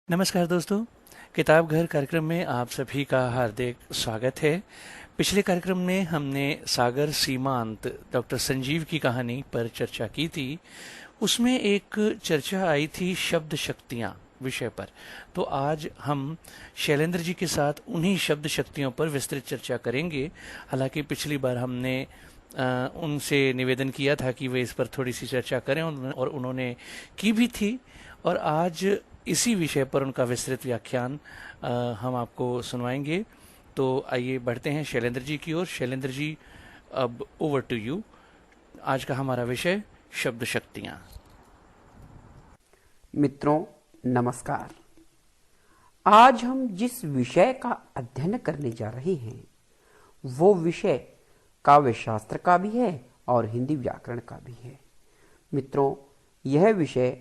नमस्कार दोस्तों। किताब घर कार्यक्रम में आप सभी का हार्दिक स्वागत है। पिछले कार्यक्रम में हमने सागर सीमांत डॉक्टर संजीव की कहानी पर चर्चा की थी। उसमें एक चर्चा आई थी शब्द शक्तियाँ विषय पर। तो आज हम शैलेंद्र जी के साथ उन्हीं शब्द शक्तियों पर विस्तृत चर्चा करेंगे। हालांकि पिछली बार हमने उनसे निवेदन किया था कि वे इस पर थोड़ी सी चर्चा करें और उन्होंने की भी थी। और आज इसी विषय पर उनका विस्तृत व्याख्यान हम आपको सुनवाएंगे। तो आइए बढ़ते हैं शैलेंद्र जी की ओर। शैलेंद्र जी, अब ओवर टू यू। आज का हमारा विषय शब्द शक्तियां। मित्रों नमस्कार। आज हम जिस विषय का अध्ययन करने जा रहे हैं वो विषय काव्य शास्त्र का भी है और हिंदी व्याकरण का भी है। मित्रों, यह विषय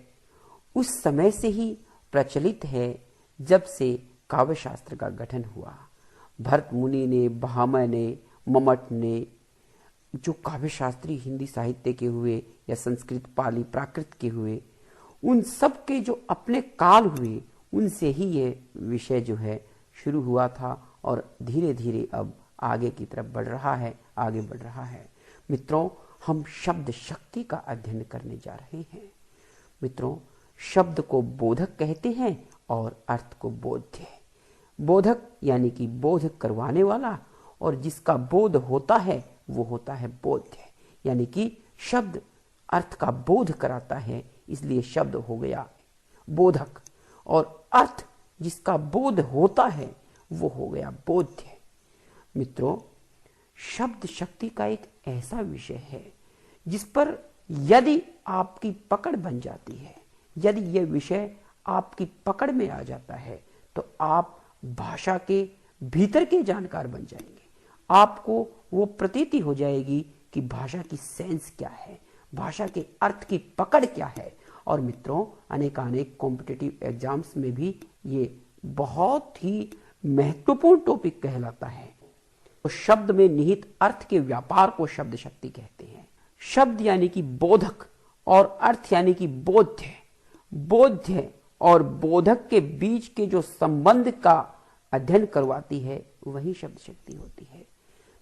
उस समय से ही प्रचलित है जब से काव्य शास्त्र का गठन हुआ। भरत मुनि ने, भामह ने, मम्मट ने, जो काव्य शास्त्री हिंदी साहित्य के हुए या संस्कृत, पाली, प्राकृत के हुए, उन सब के जो अपने काल हुए उनसे ही ये विषय जो है शुरू हुआ था और धीरे धीरे अब आगे की तरफ बढ़ रहा है, आगे बढ़ रहा है। मित्रों, हम शब्द शक्ति का अध्ययन करने जा रहे हैं। मित्रों, शब्द को बोधक कहते हैं और अर्थ को बोध्य। बोधक यानी कि बोध करवाने वाला, और जिसका बोध होता है वो होता है बोध्य, यानी कि शब्द अर्थ का बोध कराता है, इसलिए शब्द हो गया बोधक। और अर्थ जिसका बोध होता है वो हो गया बोध्य। मित्रों, शब्द शक्ति का एक ऐसा विषय है जिस पर यदि आपकी पकड़ बन जाती है, यदि यह विषय आपकी पकड़ में आ जाता है तो आप भाषा के भीतर के जानकार बन जाएंगे। आपको वो प्रतीति हो जाएगी कि भाषा की सेंस क्या है, भाषा के अर्थ की पकड़ क्या है। और मित्रों, अनेकानेक कॉम्पिटिटिव एग्जाम्स में भी ये बहुत ही महत्वपूर्ण टॉपिक कहलाता है। तो शब्द में निहित अर्थ के व्यापार को शब्द शक्ति कहते हैं। शब्द यानी कि बोधक और अर्थ यानी कि बोध्य। बोध्य और बोधक के बीच के जो संबंध का अध्ययन करवाती है वही शब्द शक्ति होती है।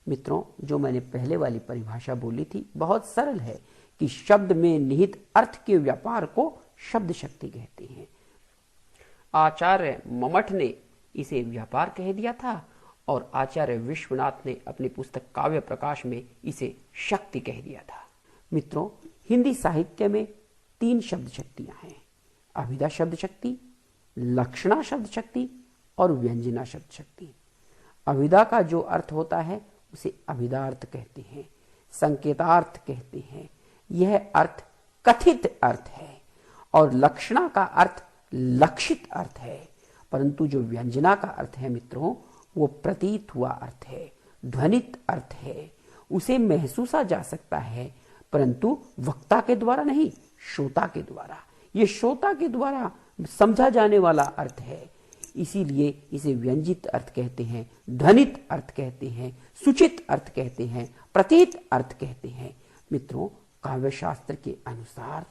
मित्रों, जो मैंने पहले वाली परिभाषा बोली थी बहुत सरल है कि शब्द में निहित अर्थ के व्यापार को शब्द शक्ति कहते हैं। आचार्य मम्मट ने इसे व्यापार कह दिया था और आचार्य विश्वनाथ ने अपनी पुस्तक काव्य प्रकाश में इसे शक्ति कह दिया था। मित्रों, हिंदी साहित्य में 3 शब्द शक्तियां हैं: अभिधा शब्द शक्ति, लक्षणा शब्द शक्ति और व्यंजना शब्द शक्ति। अभिधा का जो अर्थ होता है उसे अभिधार्थ कहते हैं, संकेतार्थ कहते हैं। यह अर्थ कथित अर्थ है। और लक्षणा का अर्थ लक्षित अर्थ है। परंतु जो व्यंजना का अर्थ है मित्रों, वो प्रतीत हुआ अर्थ है, ध्वनित अर्थ है। उसे महसूसा जा सकता है परंतु वक्ता के द्वारा नहीं, श्रोता के द्वारा। ये श्रोता के द्वारा समझा जाने वाला अर्थ है, इसीलिए इसे व्यंजित अर्थ कहते हैं, ध्वनित अर्थ कहते हैं, सूचित अर्थ कहते हैं, प्रतीत अर्थ कहते हैं। मित्रों, काव्य शास्त्र के अनुसार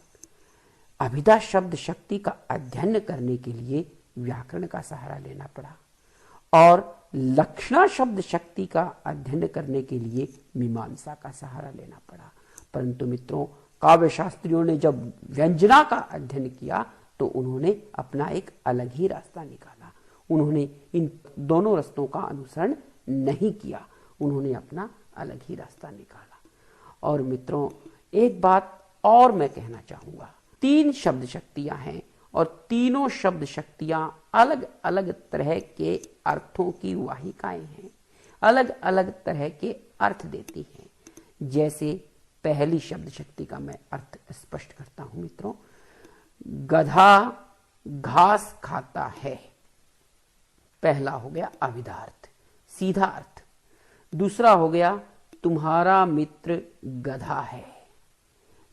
अभिधा शब्द शक्ति का अध्ययन करने के लिए व्याकरण का सहारा लेना पड़ा और लक्षणा शब्द शक्ति का अध्ययन करने के लिए मीमांसा का सहारा लेना पड़ा। परंतु मित्रों, काव्य शास्त्रियों ने जब व्यंजना का अध्ययन किया तो उन्होंने अपना एक अलग ही रास्ता निकाला। उन्होंने इन दोनों रास्तों का अनुसरण नहीं किया, उन्होंने अपना अलग ही रास्ता निकाला। और मित्रों, एक बात और मैं कहना चाहूंगा। 3 शब्द शक्तियां हैं और तीनों शब्द शक्तियां अलग अलग तरह के अर्थों की वाहिकाएं हैं, अलग अलग तरह के अर्थ देती हैं। जैसे पहली शब्द शक्ति का मैं अर्थ स्पष्ट करता हूं मित्रों। गधा घास खाता है, पहला हो गया अभिधार्थ, सीधा अर्थ। दूसरा हो गया तुम्हारा मित्र गधा है,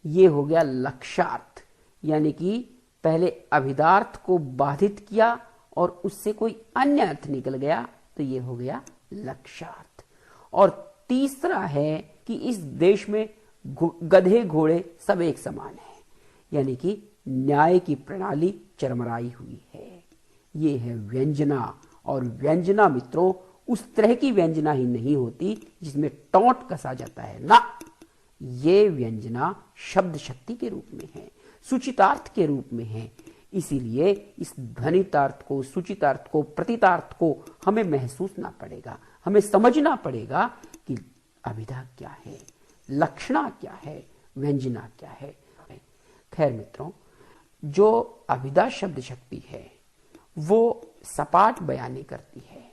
ये हो गया लक्षार्थ, यानी कि पहले अभिधार्थ को बाधित किया और उससे कोई अन्य अर्थ निकल गया तो ये हो गया लक्षार्थ। और तीसरा है कि इस देश में गधे घोड़े सब एक समान है, यानी कि न्याय की प्रणाली चरमराई हुई है। ये है व्यंजना। और व्यंजना मित्रों उस तरह की व्यंजना ही नहीं होती जिसमें टोंट कसा जाता है ना, ये व्यंजना शब्द शक्ति के रूप में है, सूचितार्थ के रूप में है। इसीलिए इस ध्वनितार्थ को, सूचितार्थ को, प्रतीतार्थ को हमें महसूसना पड़ेगा, हमें समझना पड़ेगा कि अभिधा क्या है, लक्षणा क्या है, व्यंजना क्या है। खैर मित्रों, जो अभिधा शब्द शक्ति है वो सपाट बयानी करती है।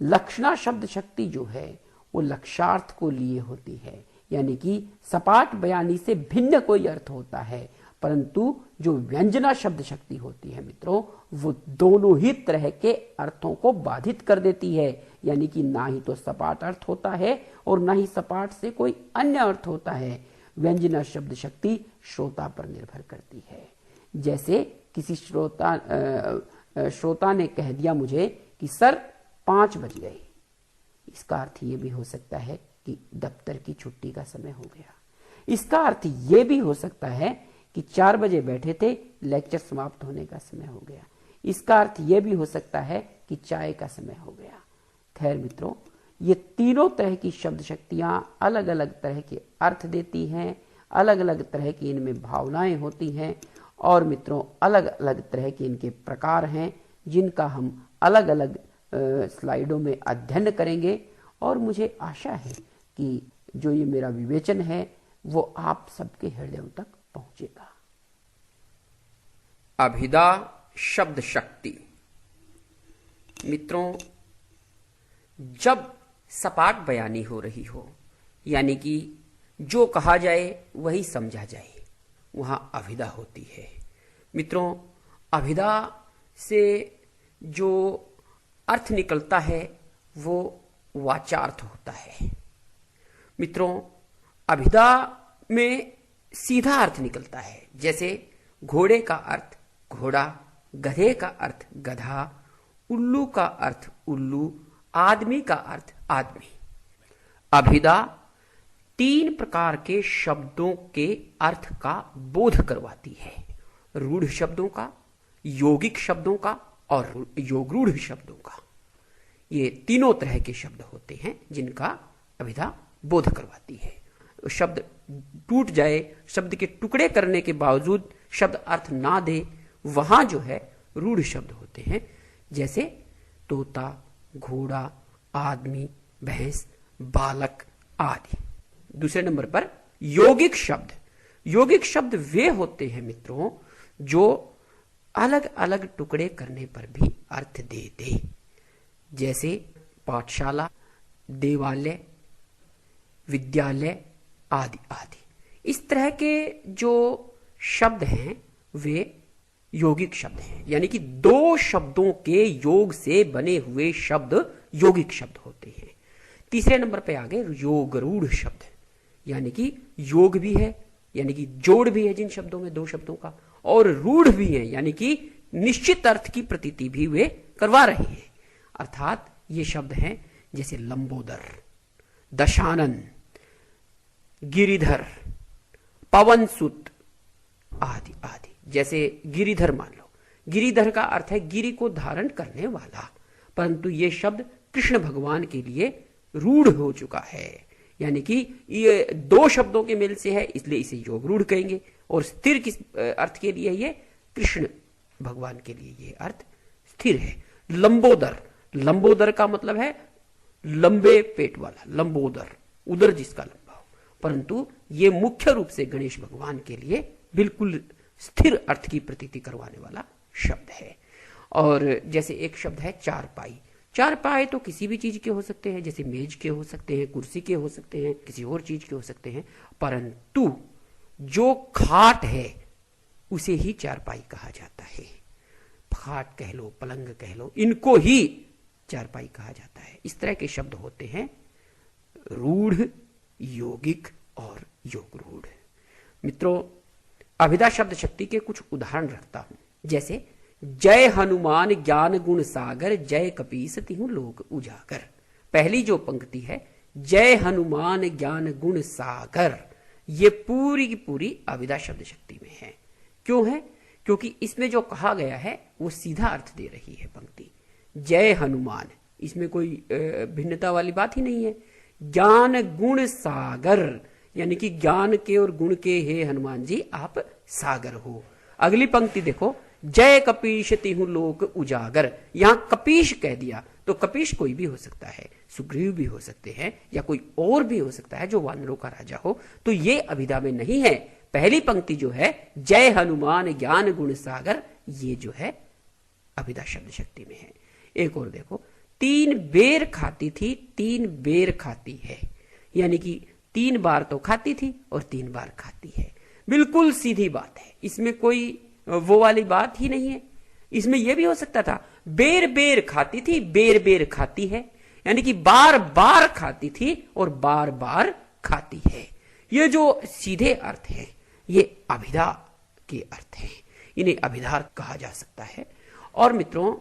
लक्षणा शब्द शक्ति जो है वो लक्ष्यार्थ को लिए होती है, यानी कि सपाट बयानी से भिन्न कोई अर्थ होता है। परंतु जो व्यंजना शब्द शक्ति होती है मित्रों, वो दोनों ही तरह के अर्थों को बाधित कर देती है, यानी कि ना ही तो सपाट अर्थ होता है और ना ही सपाट से कोई अन्य अर्थ होता है। व्यंजना शब्द शक्ति श्रोता पर निर्भर करती है। जैसे किसी श्रोता ने कह दिया मुझे कि सर 5 बज गए, इसका अर्थ ये भी हो सकता है कि दफ्तर की छुट्टी का समय हो गया। इसका अर्थ ये भी हो सकता है कि 4 बजे बैठे थे, लेक्चर समाप्त होने का समय हो गया। इसका अर्थ ये भी हो सकता है कि चाय का समय हो गया। खैर मित्रों, ये तीनों तरह की शब्द शक्तियां अलग अलग तरह के अर्थ देती हैं, अलग अलग तरह की इनमें भावनाएं होती हैं और मित्रों अलग अलग तरह के इनके प्रकार हैं, जिनका हम अलग अलग स्लाइडों में अध्ययन करेंगे। और मुझे आशा है कि जो ये मेरा विवेचन है वो आप सबके हृदयों तक पहुंचेगा। अभिधा शब्द शक्ति। मित्रों, जब सपाट बयानी हो रही हो, यानी कि जो कहा जाए वही समझा जाए, वहां अभिधा होती है। मित्रों, अभिधा से जो अर्थ निकलता है वो वाचार्थ होता है। मित्रों, अभिधा में सीधा अर्थ निकलता है। जैसे घोड़े का अर्थ घोड़ा, गधे का अर्थ गधा, उल्लू का अर्थ उल्लू, आदमी का अर्थ आदमी। अभिधा 3 प्रकार के शब्दों के अर्थ का बोध करवाती है। रूढ़ शब्दों का, यौगिक शब्दों का और योगरूढ़ शब्दों का। ये तीनों तरह के शब्द होते हैं जिनका अभिधा बोध करवाती है। शब्द टूट जाए, शब्द के टुकड़े करने के बावजूद शब्द अर्थ ना दे, वहां जो है रूढ़ शब्द होते हैं। जैसे तोता, घोड़ा, आदमी, भैंस, बालक आदि। दूसरे नंबर पर यौगिक शब्द। यौगिक शब्द वे होते हैं मित्रों जो अलग अलग टुकड़े करने पर भी अर्थ दे दे। जैसे पाठशाला, देवालय, विद्यालय आदि आदि। इस तरह के जो शब्द हैं वे यौगिक शब्द हैं, यानी कि 2 शब्दों के योग से बने हुए शब्द यौगिक शब्द होते हैं। तीसरे नंबर पे आ गए योगरूढ़ शब्द, यानी कि योग भी है, यानी कि जोड़ भी है जिन शब्दों में 2 शब्दों का, और रूढ़ भी है, यानी कि निश्चित अर्थ की प्रतीति भी वे करवा रहे हैं। अर्थात ये शब्द हैं जैसे लंबोदर, दशानन, गिरिधर, पवनसुत आदि आदि। जैसे गिरिधर मान लो, गिरिधर का अर्थ है गिरि को धारण करने वाला, परंतु ये शब्द कृष्ण भगवान के लिए रूढ़ हो चुका है, यानी कि ये 2 शब्दों के मेल से है, इसलिए इसे योग रूढ़ कहेंगे। और स्थिर किस अर्थ के लिए? ये कृष्ण भगवान के लिए ये अर्थ स्थिर है। लंबोदर, लंबोदर का मतलब है लंबे पेट वाला, लंबोदर, उदर जिसका लंबा हो, परंतु ये मुख्य रूप से गणेश भगवान के लिए बिल्कुल स्थिर अर्थ की प्रतीति करवाने वाला शब्द है। और जैसे एक शब्द है चारपाई। चारपाई तो किसी भी चीज के हो सकते हैं, जैसे मेज के हो सकते हैं, कुर्सी के हो सकते हैं, किसी और चीज के हो सकते हैं, परंतु जो खाट है उसे ही चारपाई कहा जाता है। खाट कह लो, पलंग कह लो, इनको ही चारपाई कहा जाता है। इस तरह के शब्द होते हैं रूढ़, यौगिक और योगरूढ़। मित्रों, अभिधा शब्द शक्ति के कुछ उदाहरण रखता हूं। जैसे जय हनुमान ज्ञान गुण सागर, जय कपीस तिहु लोक उजागर। पहली जो पंक्ति है जय हनुमान ज्ञान गुण सागर, ये पूरी की पूरी अभिधा शब्द शक्ति में है। क्यों है? क्योंकि इसमें जो कहा गया है वो सीधा अर्थ दे रही है पंक्ति। जय हनुमान, इसमें कोई भिन्नता वाली बात ही नहीं है। ज्ञान गुण सागर, यानी कि ज्ञान के और गुण के हे हनुमान जी आप सागर हो। अगली पंक्ति देखो, जय कपीश तिहु लोक उजागर। यहां कपीश कह दिया तो कपीश कोई भी हो सकता है, सुग्रीव भी हो सकते हैं या कोई और भी हो सकता है जो वानरों का राजा हो, तो ये अभिधा में नहीं है। पहली पंक्ति जो है जय हनुमान ज्ञान गुण सागर, ये जो है अभिधा शब्द शक्ति में है। एक और देखो, 3 बेर खाती थी 3 बेर खाती है, यानी कि 3 बार तो खाती थी और 3 बार खाती है। बिल्कुल सीधी बात है, इसमें कोई वो वाली बात ही नहीं है। इसमें यह भी हो सकता था बेर बेर खाती थी बेर बेर खाती है, यानी कि बार बार खाती थी और बार बार खाती है। ये जो सीधे अर्थ है ये अभिधा के अर्थ हैं, इन्हें अभिधा कहा जा सकता है। और मित्रों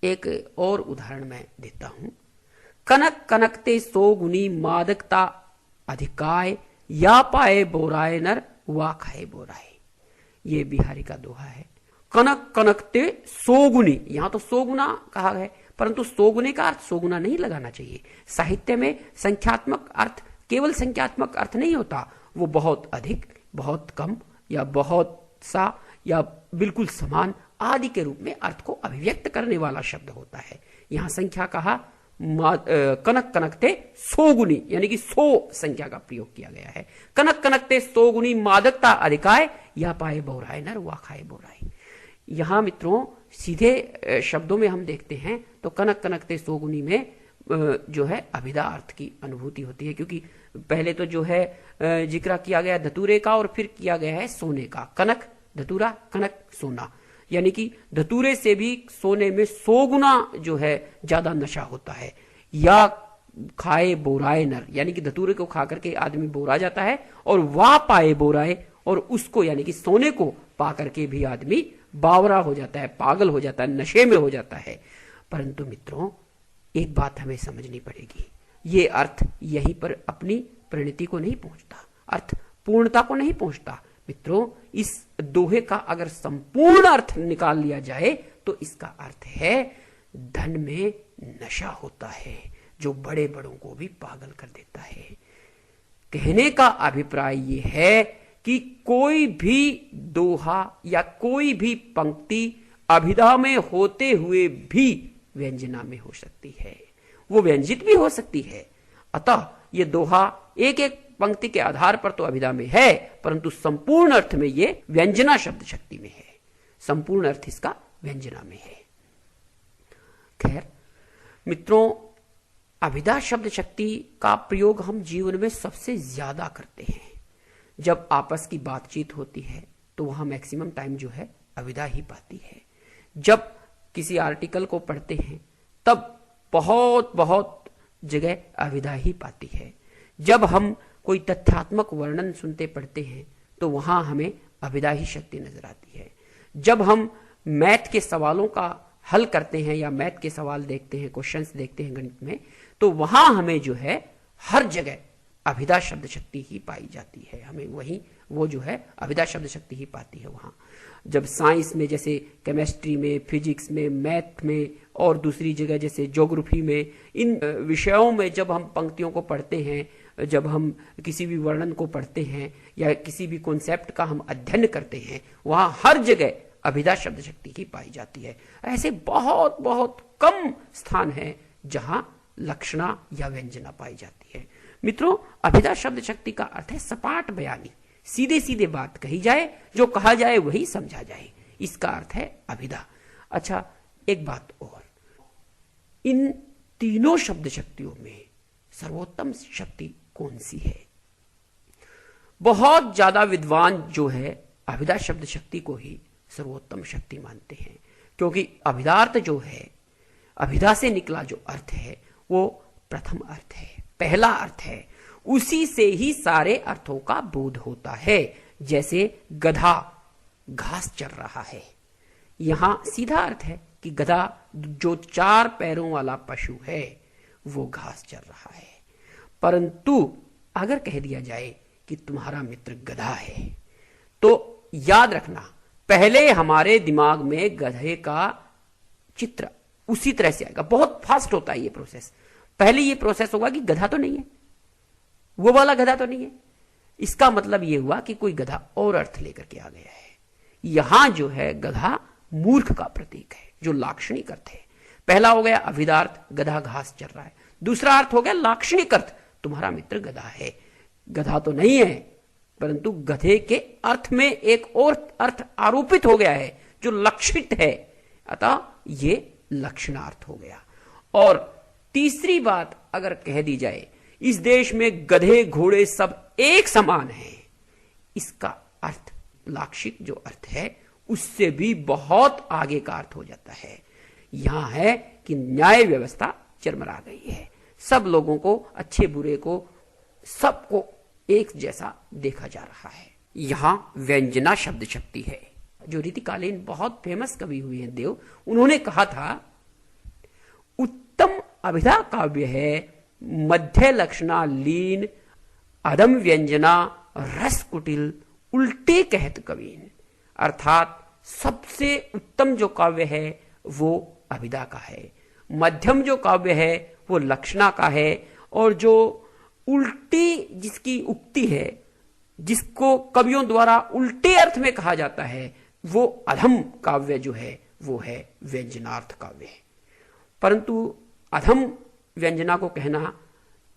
एक और उदाहरण मैं देता हूं, कनक कनकते सो गुनी मादकता अधिकाय, या पाए बोराए नर वा खाए बोराए। ये बिहारी का दोहा है। कनक कनकते सोगुनी, यहां तो सोगुना कहा है, परंतु सोगुने का अर्थ सोगुना नहीं लगाना चाहिए। साहित्य में संख्यात्मक अर्थ केवल संख्यात्मक अर्थ नहीं होता, वो बहुत अधिक, बहुत कम या बहुत सा या बिल्कुल समान आदि के रूप में अर्थ को अभिव्यक्त करने वाला शब्द होता है। यहां संख्या कहा, कनक कनकते सोगुनी, यानी कि 100 संख्या का प्रयोग किया गया है। कनक कनकते सोगुनी मादकता अधिकाय, या पाए बोराए नर वा खाए बोराए। यहां मित्रों सीधे शब्दों में हम देखते हैं तो कनक कनकते सोगुनी में जो है अभिधा अर्थ की अनुभूति होती है, क्योंकि पहले तो जो है जिक्र किया गया धतूरे का और फिर किया गया है सोने का। कनक धतूरा, कनक सोना, यानी कि धतूरे से भी सोने में 100 गुना जो है ज्यादा नशा होता है। या खाए बोराए नर, यानी कि धतूरे को खा करके आदमी बोरा जाता है, और वाह पाए बोराए, और उसको यानी कि सोने को पा करके भी आदमी बावरा हो जाता है, पागल हो जाता है, नशे में हो जाता है। परंतु मित्रों एक बात हमें समझनी पड़ेगी, ये अर्थ यहीं पर अपनी परिणति को नहीं पहुंचता, अर्थ पूर्णता को नहीं पहुंचता। मित्रों इस दोहे का अगर संपूर्ण अर्थ निकाल लिया जाए तो इसका अर्थ है धन में नशा होता है जो बड़े बड़ों को भी पागल कर देता है। कहने का अभिप्राय यह है कि कोई भी दोहा या कोई भी पंक्ति अभिधा में होते हुए भी व्यंजना में हो सकती है, वो व्यंजित भी हो सकती है। अतः ये दोहा एक एक पंक्ति के आधार पर तो अभिधा में है, परंतु संपूर्ण अर्थ में ये व्यंजना शब्द शक्ति में है, संपूर्ण अर्थ इसका व्यंजना में है। खैर मित्रों, अभिधा शब्द शक्ति का प्रयोग हम जीवन में सबसे ज्यादा करते हैं। जब आपस की बातचीत होती है तो वहां मैक्सिमम टाइम जो है अभिधा ही पाती है। जब किसी आर्टिकल को पढ़ते हैं तब बहुत बहुत जगह अभिधा ही पाती है। जब हम कोई तथ्यात्मक वर्णन सुनते पढ़ते हैं तो वहां हमें अभिधा ही शक्ति नजर आती है। जब हम मैथ के सवालों का हल करते हैं या मैथ के सवाल देखते हैं, क्वेश्चंस देखते हैं गणित में, तो वहां हमें जो है हर जगह अभिधा शब्द शक्ति ही पाई जाती है। हमें वही वो जो है अभिधा शब्द शक्ति ही पाती है वहां। जब साइंस में जैसे केमिस्ट्री में, फिजिक्स में, मैथ में और दूसरी जगह जैसे ज्योग्राफी में, इन विषयों में जब हम पंक्तियों को पढ़ते हैं, जब हम किसी भी वर्णन को पढ़ते हैं या किसी भी कॉन्सेप्ट का हम अध्ययन करते हैं, वहां हर जगह अभिधा शब्द शक्ति ही पाई जाती है। ऐसे बहुत बहुत कम स्थान है जहां लक्षणा या व्यंजना पाई जाती है। मित्रों अभिधा शब्द शक्ति का अर्थ है सपाट बयानी, सीधे सीधे बात कही जाए, जो कहा जाए वही समझा जाए, इसका अर्थ है अभिधा। अच्छा एक बात और, इन तीनों शब्द शक्तियों में सर्वोत्तम शक्ति कौन सी है? बहुत ज्यादा विद्वान जो है अभिधा शब्द शक्ति को ही सर्वोत्तम शक्ति मानते हैं, क्योंकि अभिधार्थ जो है, अभिधा से निकला जो अर्थ है वो प्रथम अर्थ है, पहला अर्थ है, उसी से ही सारे अर्थों का बोध होता है। जैसे गधा घास चर रहा है, यहां सीधा अर्थ है कि गधा जो 4 पैरों वाला पशु है वो घास चर रहा है। परंतु अगर कह दिया जाए कि तुम्हारा मित्र गधा है, तो याद रखना पहले हमारे दिमाग में गधे का चित्र उसी तरह से आएगा। बहुत फास्ट होता है ये प्रोसेस। पहले ये प्रोसेस होगा कि गधा तो नहीं है, वो वाला गधा तो नहीं है। इसका मतलब ये हुआ कि कोई गधा और अर्थ लेकर के आ गया है। यहां जो है गधा मूर्ख का प्रतीक है, जो लाक्षणिक अर्थ है। पहला हो गया अभिधार्थ, गधा घास चर रहा है। दूसरा अर्थ हो गया लाक्षणिक अर्थ, तुम्हारा मित्र गधा है। गधा तो नहीं है, परंतु गधे के अर्थ में एक और अर्थ आरोपित हो गया है जो लक्षित है, अतः ये लक्षणार्थ हो गया। और तीसरी बात अगर कह दी जाए, इस देश में गधे घोड़े सब एक समान है, इसका अर्थ लाक्षिक जो अर्थ है उससे भी बहुत आगे का अर्थ हो जाता है। यहां है कि न्याय व्यवस्था चरमरा गई है। सब लोगों को, अच्छे बुरे को, सबको एक जैसा देखा जा रहा है। यहां व्यंजना शब्द शक्ति है, जो रीतिकालीन बहुत फेमस कवि हुए हैं देव, उन्होंने कहा था उत्तम अभिधा काव्य है मध्य लक्षणा लीन अदम व्यंजना रस कुटिल उल्टे कहत कवीन। अर्थात सबसे उत्तम जो काव्य है वो अभिधा का है, मध्यम जो काव्य है वो लक्षणा का है, और जो उल्टी जिसकी उक्ति है, जिसको कवियों द्वारा उल्टे अर्थ में कहा जाता है, वो अधम काव्य जो है वो है व्यंजनार्थ काव्य। परंतु अधम व्यंजना को कहना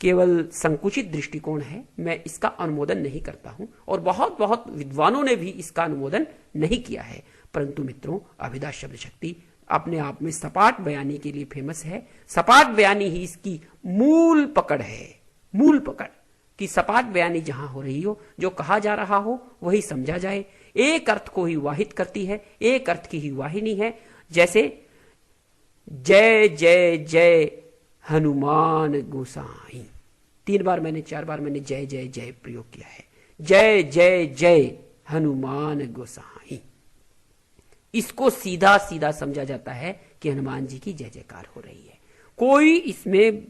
केवल संकुचित दृष्टिकोण है, मैं इसका अनुमोदन नहीं करता हूं, और बहुत बहुत विद्वानों ने भी इसका अनुमोदन नहीं किया है। परंतु मित्रों, अभिधा शब्द शक्ति अपने आप में सपाट बयानी के लिए फेमस है। सपाट बयानी ही इसकी मूल पकड़ है, मूल पकड़ कि सपाट बयानी जहां हो रही हो, जो कहा जा रहा हो वही समझा जाए, एक अर्थ को ही वाहित करती है, एक अर्थ की ही वाहिनी है। जैसे जय जय जय हनुमान गोसाई, 3 बार मैंने 4 बार मैंने जय जय जय प्रयोग किया है। जय जय जय हनुमान गोसाई, इसको सीधा सीधा समझा जाता है कि हनुमान जी की जय जयकार हो रही है। कोई इसमें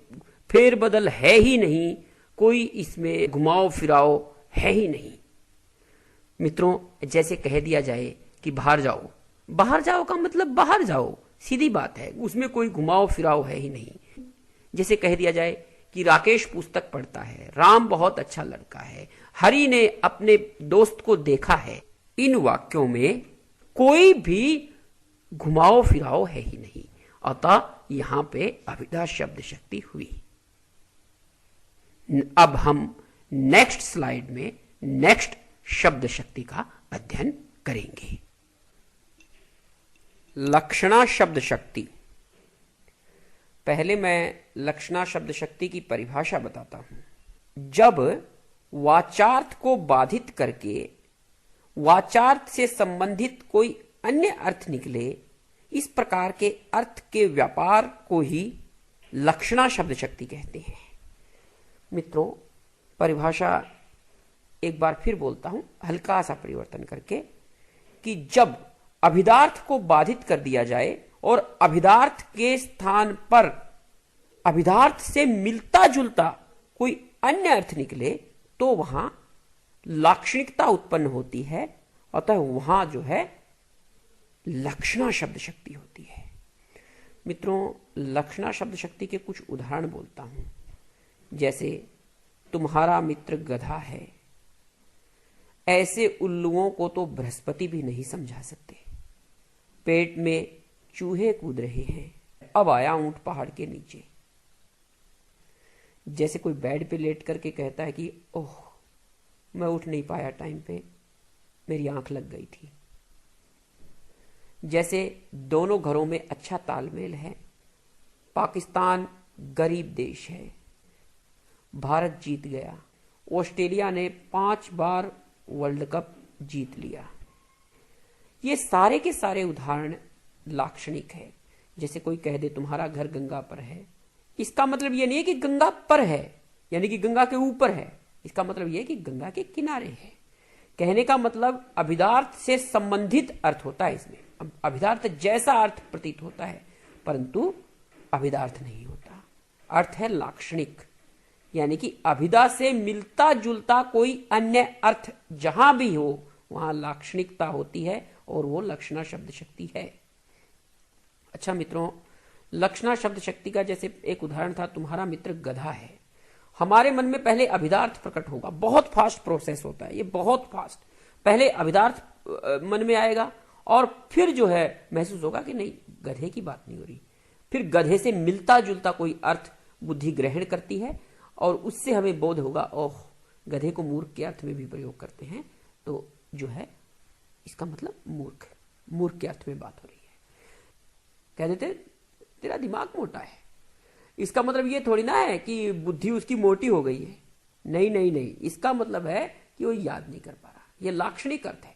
फेरबदल है ही नहीं, कोई इसमें घुमाओ फिराओ है ही नहीं। मित्रों, जैसे कह दिया जाए कि बाहर जाओ, बाहर जाओ का मतलब बाहर जाओ, सीधी बात है, उसमें कोई घुमाओ फिराओ है ही नहीं। जैसे कह दिया जाए कि राकेश पुस्तक पढ़ता है, राम बहुत अच्छा लड़का है, हरि ने अपने दोस्त को देखा है, इन वाक्यों में कोई भी घुमाओ फिराओ है ही नहीं, अतः यहां पे अभिधा शब्द शक्ति हुई। अब हम नेक्स्ट स्लाइड में नेक्स्ट शब्द शक्ति का अध्ययन करेंगे। लक्षणा शब्द शक्ति। पहले मैं लक्षणा शब्द शक्ति की परिभाषा बताता हूं। जब वाचार्थ को बाधित करके वाचार्थ से संबंधित कोई अन्य अर्थ निकले, इस प्रकार के अर्थ के व्यापार को ही लक्षणा शब्द शक्ति कहते हैं। मित्रों, परिभाषा एक बार फिर बोलता हूं, हल्का सा परिवर्तन करके, कि जब अभिधार्थ को बाधित कर दिया जाए और अभिधार्थ के स्थान पर अभिधार्थ से मिलता जुलता कोई अन्य अर्थ निकले, तो वहां लाक्षणिकता उत्पन्न होती है, अतः वहां जो है लक्षणा शब्द शक्ति होती है। मित्रों, लक्षणा शब्द शक्ति के कुछ उदाहरण बोलता हूं। जैसे तुम्हारा मित्र गधा है, ऐसे उल्लुओं को तो बृहस्पति भी नहीं समझा सकते। पेट में चूहे कूद रहे हैं, अब आया ऊंट पहाड़ के नीचे। जैसे कोई बेड पे लेट करके कहता है कि ओह, मैं उठ नहीं पाया टाइम पे, मेरी आंख लग गई थी। जैसे दोनों घरों में अच्छा तालमेल है। पाकिस्तान गरीब देश है, भारत जीत गया, ऑस्ट्रेलिया ने 5 बार वर्ल्ड कप जीत लिया। ये सारे के सारे उदाहरण लाक्षणिक है। जैसे कोई कह दे तुम्हारा घर गंगा पर है, इसका मतलब यह नहीं है कि गंगा पर है, यानी कि गंगा के ऊपर है। इसका मतलब यह है कि गंगा के किनारे है। कहने का मतलब अभिधार्थ से संबंधित अर्थ होता है इसमें। अभिधार्थ जैसा अर्थ प्रतीत होता है, परंतु अभिधार्थ नहीं होता। अर्थ है लाक्षणिक, यानी कि अभिधा से मिलता जुलता कोई अन्य अर्थ जहां भी हो, वहां लाक्षणिकता होती है और वो लक्षणा शब्द शक्ति है। अच्छा मित्रों, लक्षणा शब्द शक्ति का जैसे एक उदाहरण था, तुम्हारा मित्र गधा है। हमारे मन में पहले अभिधार्थ प्रकट होगा, बहुत फास्ट प्रोसेस होता है ये, बहुत फास्ट। पहले अभिधार्थ मन में आएगा और फिर जो है महसूस होगा कि नहीं, गधे की बात नहीं हो रही। फिर गधे से मिलता जुलता कोई अर्थ बुद्धि ग्रहण करती है और उससे हमें बोध होगा, ओह गधे को मूर्ख के अर्थ में भी प्रयोग करते हैं, तो जो है इसका मतलब मूर्ख के अर्थ में बात हो रही है। कह देते तेरा दिमाग मोटा है, इसका मतलब ये थोड़ी ना है कि बुद्धि उसकी मोटी हो गई है। नहीं नहीं नहीं, इसका मतलब है कि वो याद नहीं कर पा रहा। ये लाक्षणिक अर्थ है।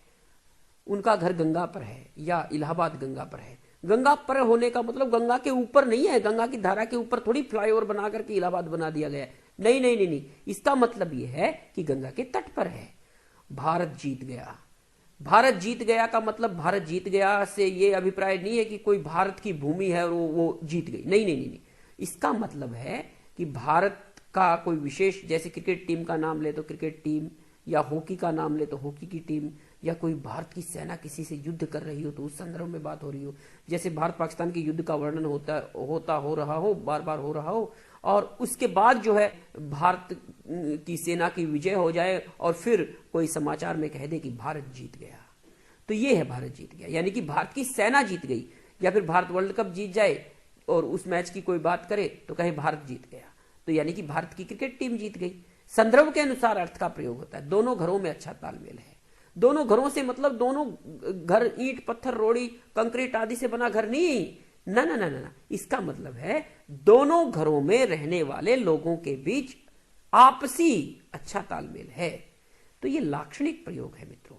उनका घर गंगा पर है या इलाहाबाद गंगा पर है। गंगा पर होने का मतलब गंगा के ऊपर नहीं है, गंगा की धारा के ऊपर थोड़ी फ्लाईओवर बना करके इलाहाबाद बना दिया गया है। नहीं नहीं नहीं नहीं, इसका मतलब ये है कि गंगा के तट पर है। भारत जीत गया। भारत जीत गया का मतलब भारत जीत गया से ये अभिप्राय नहीं है कि कोई भारत की भूमि है और वो जीत गई। नहीं नहीं नहीं नहीं, इसका मतलब है कि भारत का कोई विशेष, जैसे क्रिकेट टीम का नाम ले तो क्रिकेट टीम, या हॉकी का नाम ले तो हॉकी की टीम, या कोई भारत की सेना किसी से युद्ध कर रही हो तो उस संदर्भ में बात हो रही हो। जैसे भारत पाकिस्तान के युद्ध का वर्णन हो रहा हो, बार बार हो रहा हो, और उसके बाद जो है भारत की सेना की विजय हो जाए और फिर कोई समाचार में कह दे कि भारत जीत गया, तो ये है भारत जीत गया। यानी कि भारत की सेना जीत गई। या फिर भारत वर्ल्ड कप जीत जाए और उस मैच की कोई बात करे तो कहे भारत जीत गया, तो यानी कि भारत की क्रिकेट टीम जीत गई। संदर्भ के अनुसार अर्थ का प्रयोग होता है। दोनों घरों में अच्छा तालमेल है। दोनों घरों से मतलब दोनों घर ईंट पत्थर रोड़ी कंक्रीट आदि से बना घर नहीं, ना ना ना ना, इसका मतलब है दोनों घरों में रहने वाले लोगों के बीच आपसी अच्छा तालमेल है। तो ये लाक्षणिक प्रयोग है मित्रों,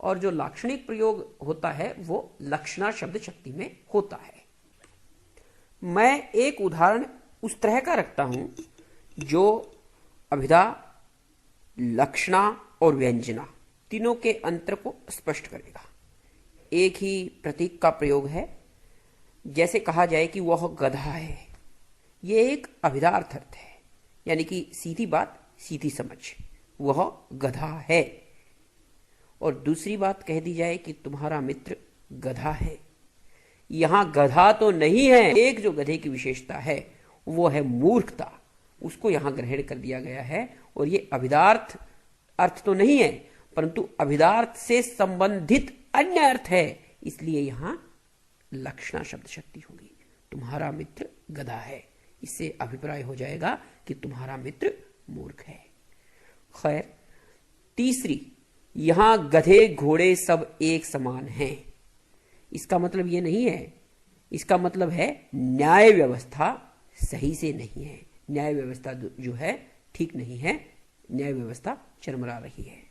और जो लाक्षणिक प्रयोग होता है वो लक्षणा शब्द शक्ति में होता है। मैं एक उदाहरण उस तरह का रखता हूं जो अभिधा, लक्षणा और व्यंजना तीनों के अंतर को स्पष्ट करेगा। एक ही प्रतीक का प्रयोग है। जैसे कहा जाए कि वह गधा है, यह एक अभिधार्थ अर्थ है, यानी कि सीधी बात सीधी समझ, वह गधा है। और दूसरी बात कह दी जाए कि तुम्हारा मित्र गधा है, यहां गधा तो नहीं है। एक जो गधे की विशेषता है वो है मूर्खता, उसको यहां ग्रहण कर दिया गया है। और ये अभिधार्थ अर्थ तो नहीं है, परंतु अभिधार्थ से संबंधित अन्य अर्थ है, इसलिए यहां लक्षणा शब्द शक्ति होगी। तुम्हारा मित्र गधा है, इससे अभिप्राय हो जाएगा कि तुम्हारा मित्र मूर्ख है। खैर, तीसरी, यहां गधे घोड़े सब एक समान हैं, इसका मतलब यह नहीं है। इसका मतलब है न्याय व्यवस्था सही से नहीं है, न्याय व्यवस्था जो है ठीक नहीं है, न्याय व्यवस्था चरमरा रही है।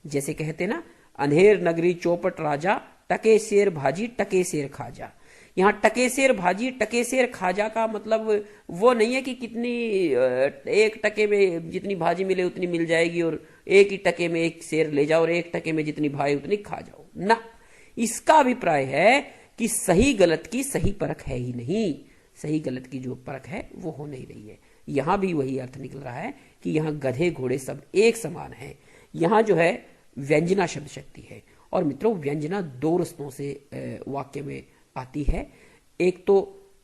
जैसे कहते ना, अंधेर नगरी चौपट राजा, टके शेर भाजी टके शेर खाजा। यहाँ टके शेर भाजी टके शेर खाजा का मतलब वो नहीं है कि कितनी एक टके में जितनी भाजी मिले उतनी मिल जाएगी और एक ही टके में एक शेर ले जाओ और एक टके में जितनी भाई उतनी खा जाओ ना। इसका अभिप्राय है कि सही गलत की सही परख है ही नहीं, सही गलत की जो परख है वो हो नहीं रही है। यहां भी वही अर्थ निकल रहा है कि यहां गधे घोड़े सब एक समान हैं। यहां जो है व्यंजना शब्द शक्ति है। और मित्रों, व्यंजना दो रस्तों से वाक्य में आती है। एक तो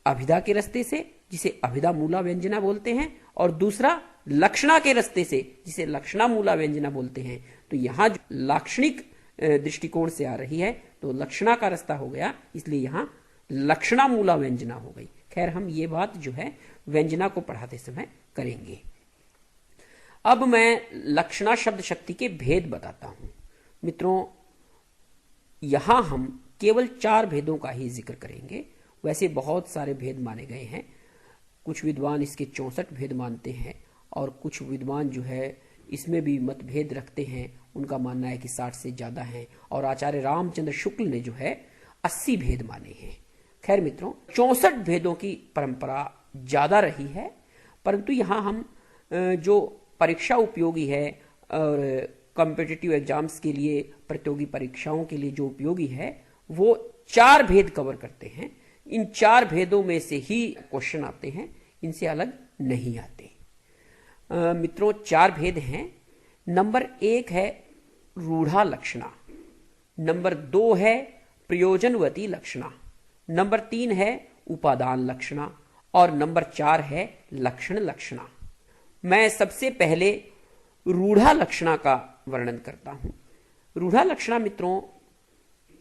अभिधा के रास्ते से, जिसे अभिधा मूला व्यंजना बोलते हैं, और दूसरा लक्षणा के रास्ते से, जिसे लक्षणा मूला व्यंजना बोलते हैं। तो यहां जो लाक्षणिक दृष्टिकोण से आ रही है तो लक्षणा का रास्ता हो गया, इसलिए यहां लक्षणा मूला व्यंजना हो गई। खैर, हम ये बात जो है व्यंजना को पढ़ाते समय करेंगे। अब मैं लक्षणा शब्द शक्ति के भेद बताता हूं। मित्रों, यहां हम केवल 4 भेदों का ही जिक्र करेंगे। वैसे बहुत सारे भेद माने गए हैं। कुछ विद्वान इसके 64 भेद मानते हैं और कुछ विद्वान जो है इसमें भी मतभेद रखते हैं। उनका मानना है कि 60 से ज्यादा हैं, और आचार्य रामचंद्र शुक्ल ने जो है 80 भेद माने हैं। खैर मित्रों, 64 भेदों की परंपरा ज्यादा रही है, परंतु यहां हम जो परीक्षा उपयोगी है और कॉम्पिटिटिव एग्जाम्स के लिए, प्रतियोगी परीक्षाओं के लिए जो उपयोगी है, वो 4 भेद कवर करते हैं। इन 4 भेदों में से ही क्वेश्चन आते हैं, इनसे अलग नहीं आते। मित्रों, 4 भेद हैं। नंबर 1 है रूढ़ा लक्षणा, नंबर 2 है प्रयोजनवती लक्षणा, नंबर 3 है उपादान लक्षणा और नंबर 4 है लक्षण लक्षणा। मैं सबसे पहले रूढ़ा लक्षणा का वर्णन करता हूं। रूढ़ा लक्षणा मित्रों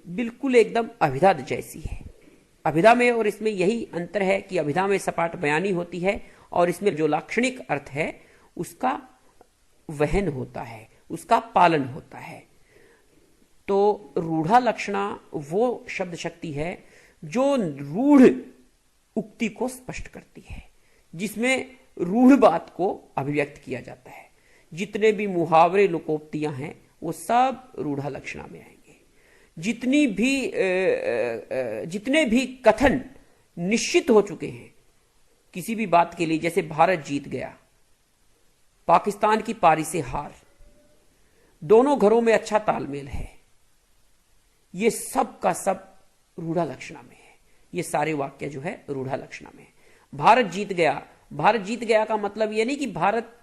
बिल्कुल एकदम अभिधा जैसी है। अभिधा में और इसमें यही अंतर है कि अभिधा में सपाट बयानी होती है और इसमें जो लाक्षणिक अर्थ है उसका वहन होता है, उसका पालन होता है। तो रूढ़ा लक्षणा वो शब्द शक्ति है जो रूढ़ उक्ति को स्पष्ट करती है, जिसमें रूढ़ बात को अभिव्यक्त किया जाता है। जितने भी मुहावरे लोकोक्तियां हैं वो सब रूढ़ा लक्षणा में आएंगे। जितने भी कथन निश्चित हो चुके हैं किसी भी बात के लिए, जैसे भारत जीत गया, पाकिस्तान की पारी से हार, दोनों घरों में अच्छा तालमेल है, ये सब का सब रूढ़ा लक्षणा में है। ये सारे वाक्य जो है रूढ़ा लक्षणा में है। भारत जीत गया, भारत जीत गया का मतलब ये नहीं कि भारत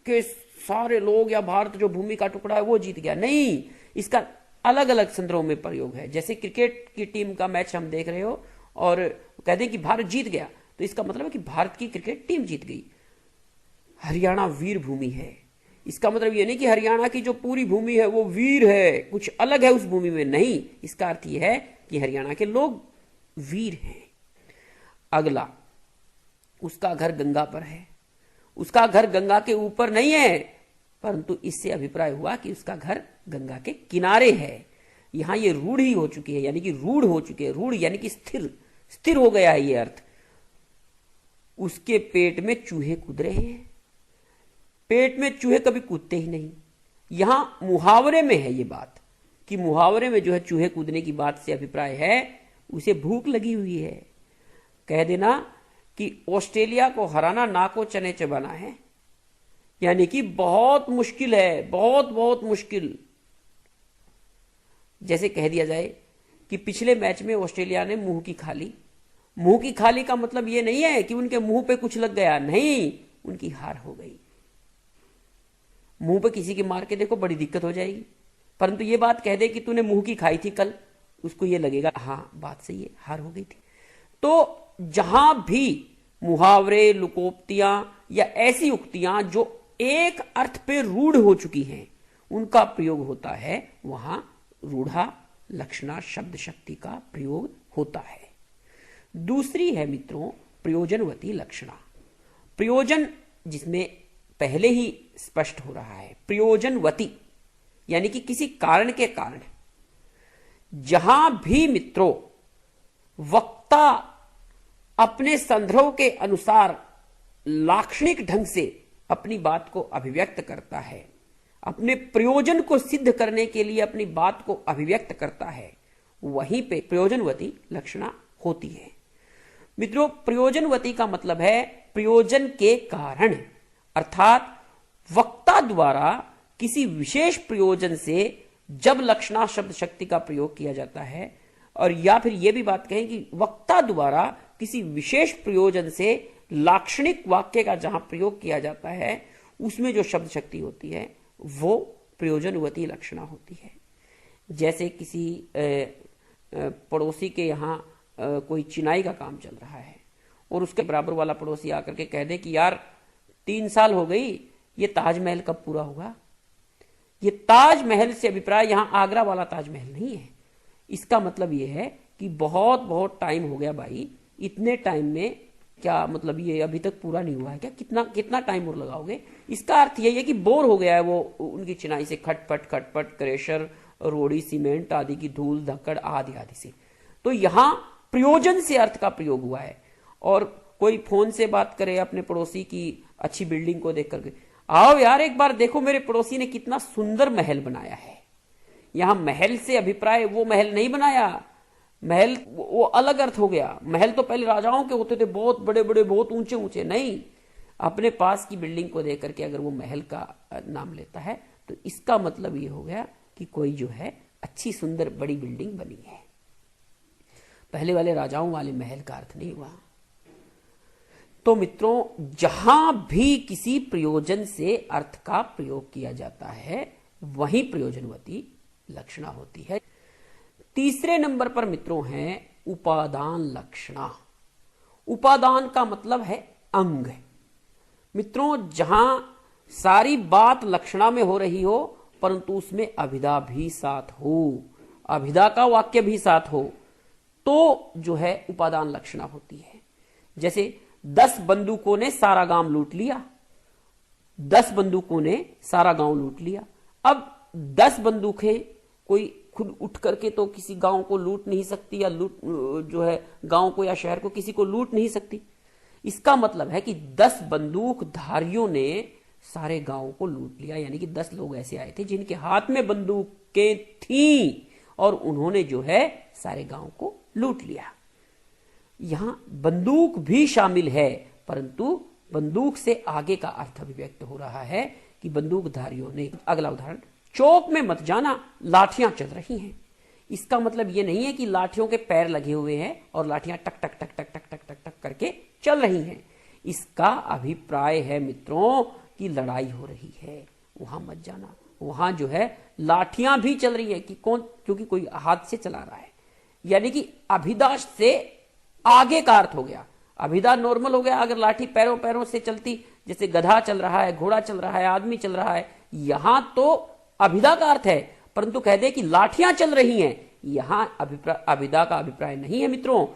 के सारे लोग या भारत जो भूमि का टुकड़ा है वो जीत गया, नहीं, इसका अलग अलग संदर्भों में प्रयोग है। जैसे क्रिकेट की टीम का मैच हम देख रहे हो और कहते हैं कि भारत जीत गया, तो इसका मतलब है कि भारत की क्रिकेट टीम जीत गई। हरियाणा वीर भूमि है, इसका मतलब यह नहीं कि हरियाणा की जो पूरी भूमि है वो वीर है, कुछ अलग है उस भूमि में, नहीं, इसका अर्थ यह है कि हरियाणा के लोग वीर हैं। अगला, उसका घर गंगा पर है। उसका घर गंगा के ऊपर नहीं है, परंतु इससे अभिप्राय हुआ कि उसका घर गंगा के किनारे है। यहां ये रूढ़ ही हो चुकी है, यानी कि रूढ़ हो चुके हैं। रूढ़ यानी कि स्थिर, स्थिर हो गया है ये अर्थ। उसके पेट में चूहे कूद रहे हैं। पेट में चूहे कभी कूदते ही नहीं। यहां मुहावरे में है ये बात कि मुहावरे में जो है चूहे कूदने की बात से अभिप्राय है उसे भूख लगी हुई है। कह देना कि ऑस्ट्रेलिया को हराना नाको चने चबाना है, यानी कि बहुत मुश्किल है, बहुत बहुत मुश्किल। जैसे कह दिया जाए कि पिछले मैच में ऑस्ट्रेलिया ने मुंह की खाली। मुंह की खाली का मतलब यह नहीं है कि उनके मुंह पे कुछ लग गया, नहीं, उनकी हार हो गई। मुंह पे किसी के मार के देखो बड़ी दिक्कत हो जाएगी, परंतु ये बात कह दे कि तूने मुंह की खाई थी कल, उसको ये लगेगा हाँ बात सही है, हार हो गई थी। तो जहां भी मुहावरे, लुकोक्तियां या ऐसी उक्तियां जो एक अर्थ पे रूढ़ हो चुकी हैं उनका प्रयोग होता है, वहां रूढ़ा लक्षणा शब्द शक्ति का प्रयोग होता है। दूसरी है मित्रों प्रयोजनवती लक्षणा। प्रयोजन जिसमें पहले ही स्पष्ट हो रहा है, प्रयोजनवती यानी कि किसी कारण के कारण। जहां भी मित्रों वक्ता अपने संदर्भ के अनुसार लाक्षणिक ढंग से अपनी बात को अभिव्यक्त करता है, अपने प्रयोजन को सिद्ध करने के लिए अपनी बात को अभिव्यक्त करता है, वहीं पे प्रयोजनवती लक्षणा होती है। मित्रों प्रयोजनवती का मतलब है प्रयोजन के कारण, अर्थात वक्ता द्वारा किसी विशेष प्रयोजन से जब लक्षणा शब्द शक्ति का प्रयोग किया जाता है, और या फिर यह भी बात कहें कि वक्ता द्वारा किसी विशेष प्रयोजन से लाक्षणिक वाक्य का जहां प्रयोग किया जाता है उसमें जो शब्द शक्ति होती है वो प्रयोजनवती लक्षणा होती है। जैसे किसी पड़ोसी के यहां कोई चिनाई का काम चल रहा है और उसके बराबर वाला पड़ोसी आकर के कह दे कि यार 3 साल हो गई, ये ताजमहल कब पूरा होगा। ये ताजमहल से अभिप्राय यहां आगरा वाला ताजमहल नहीं है। इसका मतलब यह है कि बहुत बहुत टाइम हो गया भाई, इतने टाइम में क्या मतलब ये अभी तक पूरा नहीं हुआ है क्या, कितना टाइम और लगाओगे। इसका अर्थ यही है कि बोर हो गया है वो उनकी चिनाई से, खटपट क्रेशर, रोड़ी, सीमेंट आदि की धूल धक्कड़ आदि आदि से। तो यहां प्रयोजन से अर्थ का प्रयोग हुआ है। और कोई फोन से बात करे अपने पड़ोसी की अच्छी बिल्डिंग को देख करके, आओ यार एक बार देखो मेरे पड़ोसी ने कितना सुंदर महल बनाया है। यहां महल से अभिप्राय वो महल नहीं बनाया, महल वो अलग अर्थ हो गया। महल तो पहले राजाओं के होते थे, बहुत बड़े बड़े, बहुत ऊंचे ऊंचे, नहीं, अपने पास की बिल्डिंग को देख करके अगर वो महल का नाम लेता है तो इसका मतलब ये हो गया कि कोई जो है अच्छी सुंदर बड़ी बिल्डिंग बनी है। पहले वाले राजाओं वाले महल का अर्थ नहीं हुआ। तो मित्रों जहां भी किसी प्रयोजन से अर्थ का प्रयोग किया जाता है वहीं प्रयोजनवती लक्षणा होती है। तीसरे नंबर पर मित्रों है उपादान लक्षणा। उपादान का मतलब है अंग। मित्रों, जहां सारी बात लक्षणा में हो रही हो परंतु उसमें अभिधा भी साथ हो, अभिधा का वाक्य भी साथ हो, तो जो है उपादान लक्षणा होती है। जैसे 10 बंदूकों ने सारा गांव लूट लिया, 10 बंदूकों ने सारा गांव लूट लिया। अब 10 बंदूकें कोई खुद उठ करके तो किसी गांव को लूट नहीं सकती, या लूट जो है गांव को या शहर को किसी को लूट नहीं सकती। इसका मतलब है कि 10 बंदूकधारियों ने सारे गांव को लूट लिया, यानी कि 10 लोग ऐसे आए थे जिनके हाथ में बंदूकें थीं और उन्होंने जो है सारे गांव को लूट लिया। यहां बंदूक भी शामिल है, परंतु बंदूक से आगे का अर्थ अभिव्यक्त हो रहा है कि बंदूकधारियों ने। अगला उदाहरण, चौक में मत जाना, लाठियां चल रही हैं। इसका मतलब यह नहीं है कि लाठियों के पैर लगे हुए हैं और लाठियां टक टक टक टक टक टक टक टक करके चल रही हैं। इसका अभिप्राय है मित्रों कि लड़ाई हो रही है, वहां मत जाना। वहां जो है लाठियां भी चल रही है कि कौन, क्योंकि कोई हाथ से चला रहा है, यानी कि अभिदा से आगे का अर्थ हो गया। अभिदा नॉर्मल हो गया अगर लाठी पैरों पैरों से चलती, जैसे गधा चल रहा है, घोड़ा चल रहा है, आदमी चल रहा है, यहां तो अभिदा का अर्थ है, परंतु कह दे कि लाठियां चल रही हैं, यहां अभिदा का अभिप्राय नहीं है मित्रों।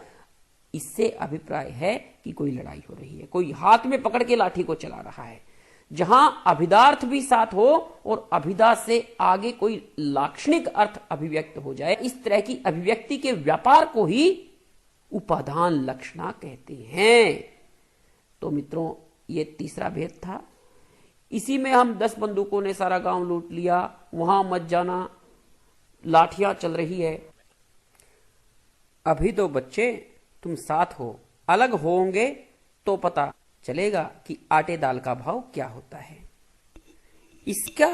इससे अभिप्राय है कि कोई लड़ाई हो रही है, कोई हाथ में पकड़ के लाठी को चला रहा है। जहां अभिदार्थ भी साथ हो और अभिदा से आगे कोई लाक्षणिक अर्थ अभिव्यक्त हो जाए, इस तरह की अभिव्यक्ति के व्यापार को ही उपादान लक्षणा कहते हैं। तो मित्रों, ये तीसरा भेद था। इसी में हम 10 बंदूकों ने सारा गांव लूट लिया, वहां मत जाना, लाठियां चल रही है। अभी तो बच्चे तुम साथ हो, अलग होंगे तो पता चलेगा कि आटे दाल का भाव क्या होता है। इसका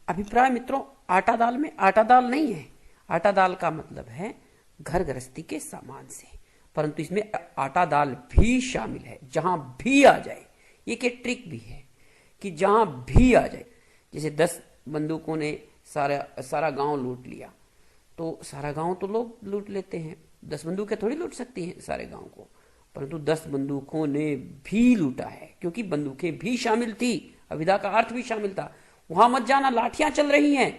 अभिप्राय मित्रों आटा दाल में आटा दाल नहीं है। आटा दाल का मतलब है घर गृहस्थी के सामान से, परंतु इसमें आटा दाल भी शामिल है। जहां भी आ जाए, ये के ट्रिक भी है कि जहां भी आ जाए, जैसे 10 बंदूकों ने सारा गांव लूट लिया, तो सारा गांव तो लोग लूट लेते हैं, 10 बंदूकें थोड़ी लूट सकती हैं सारे गांव को, परंतु 10 बंदूकों ने भी लूटा है, क्योंकि बंदूकें भी शामिल थी, अभिधा का अर्थ भी शामिल था। वहां मत जाना, लाठियां चल रही हैं,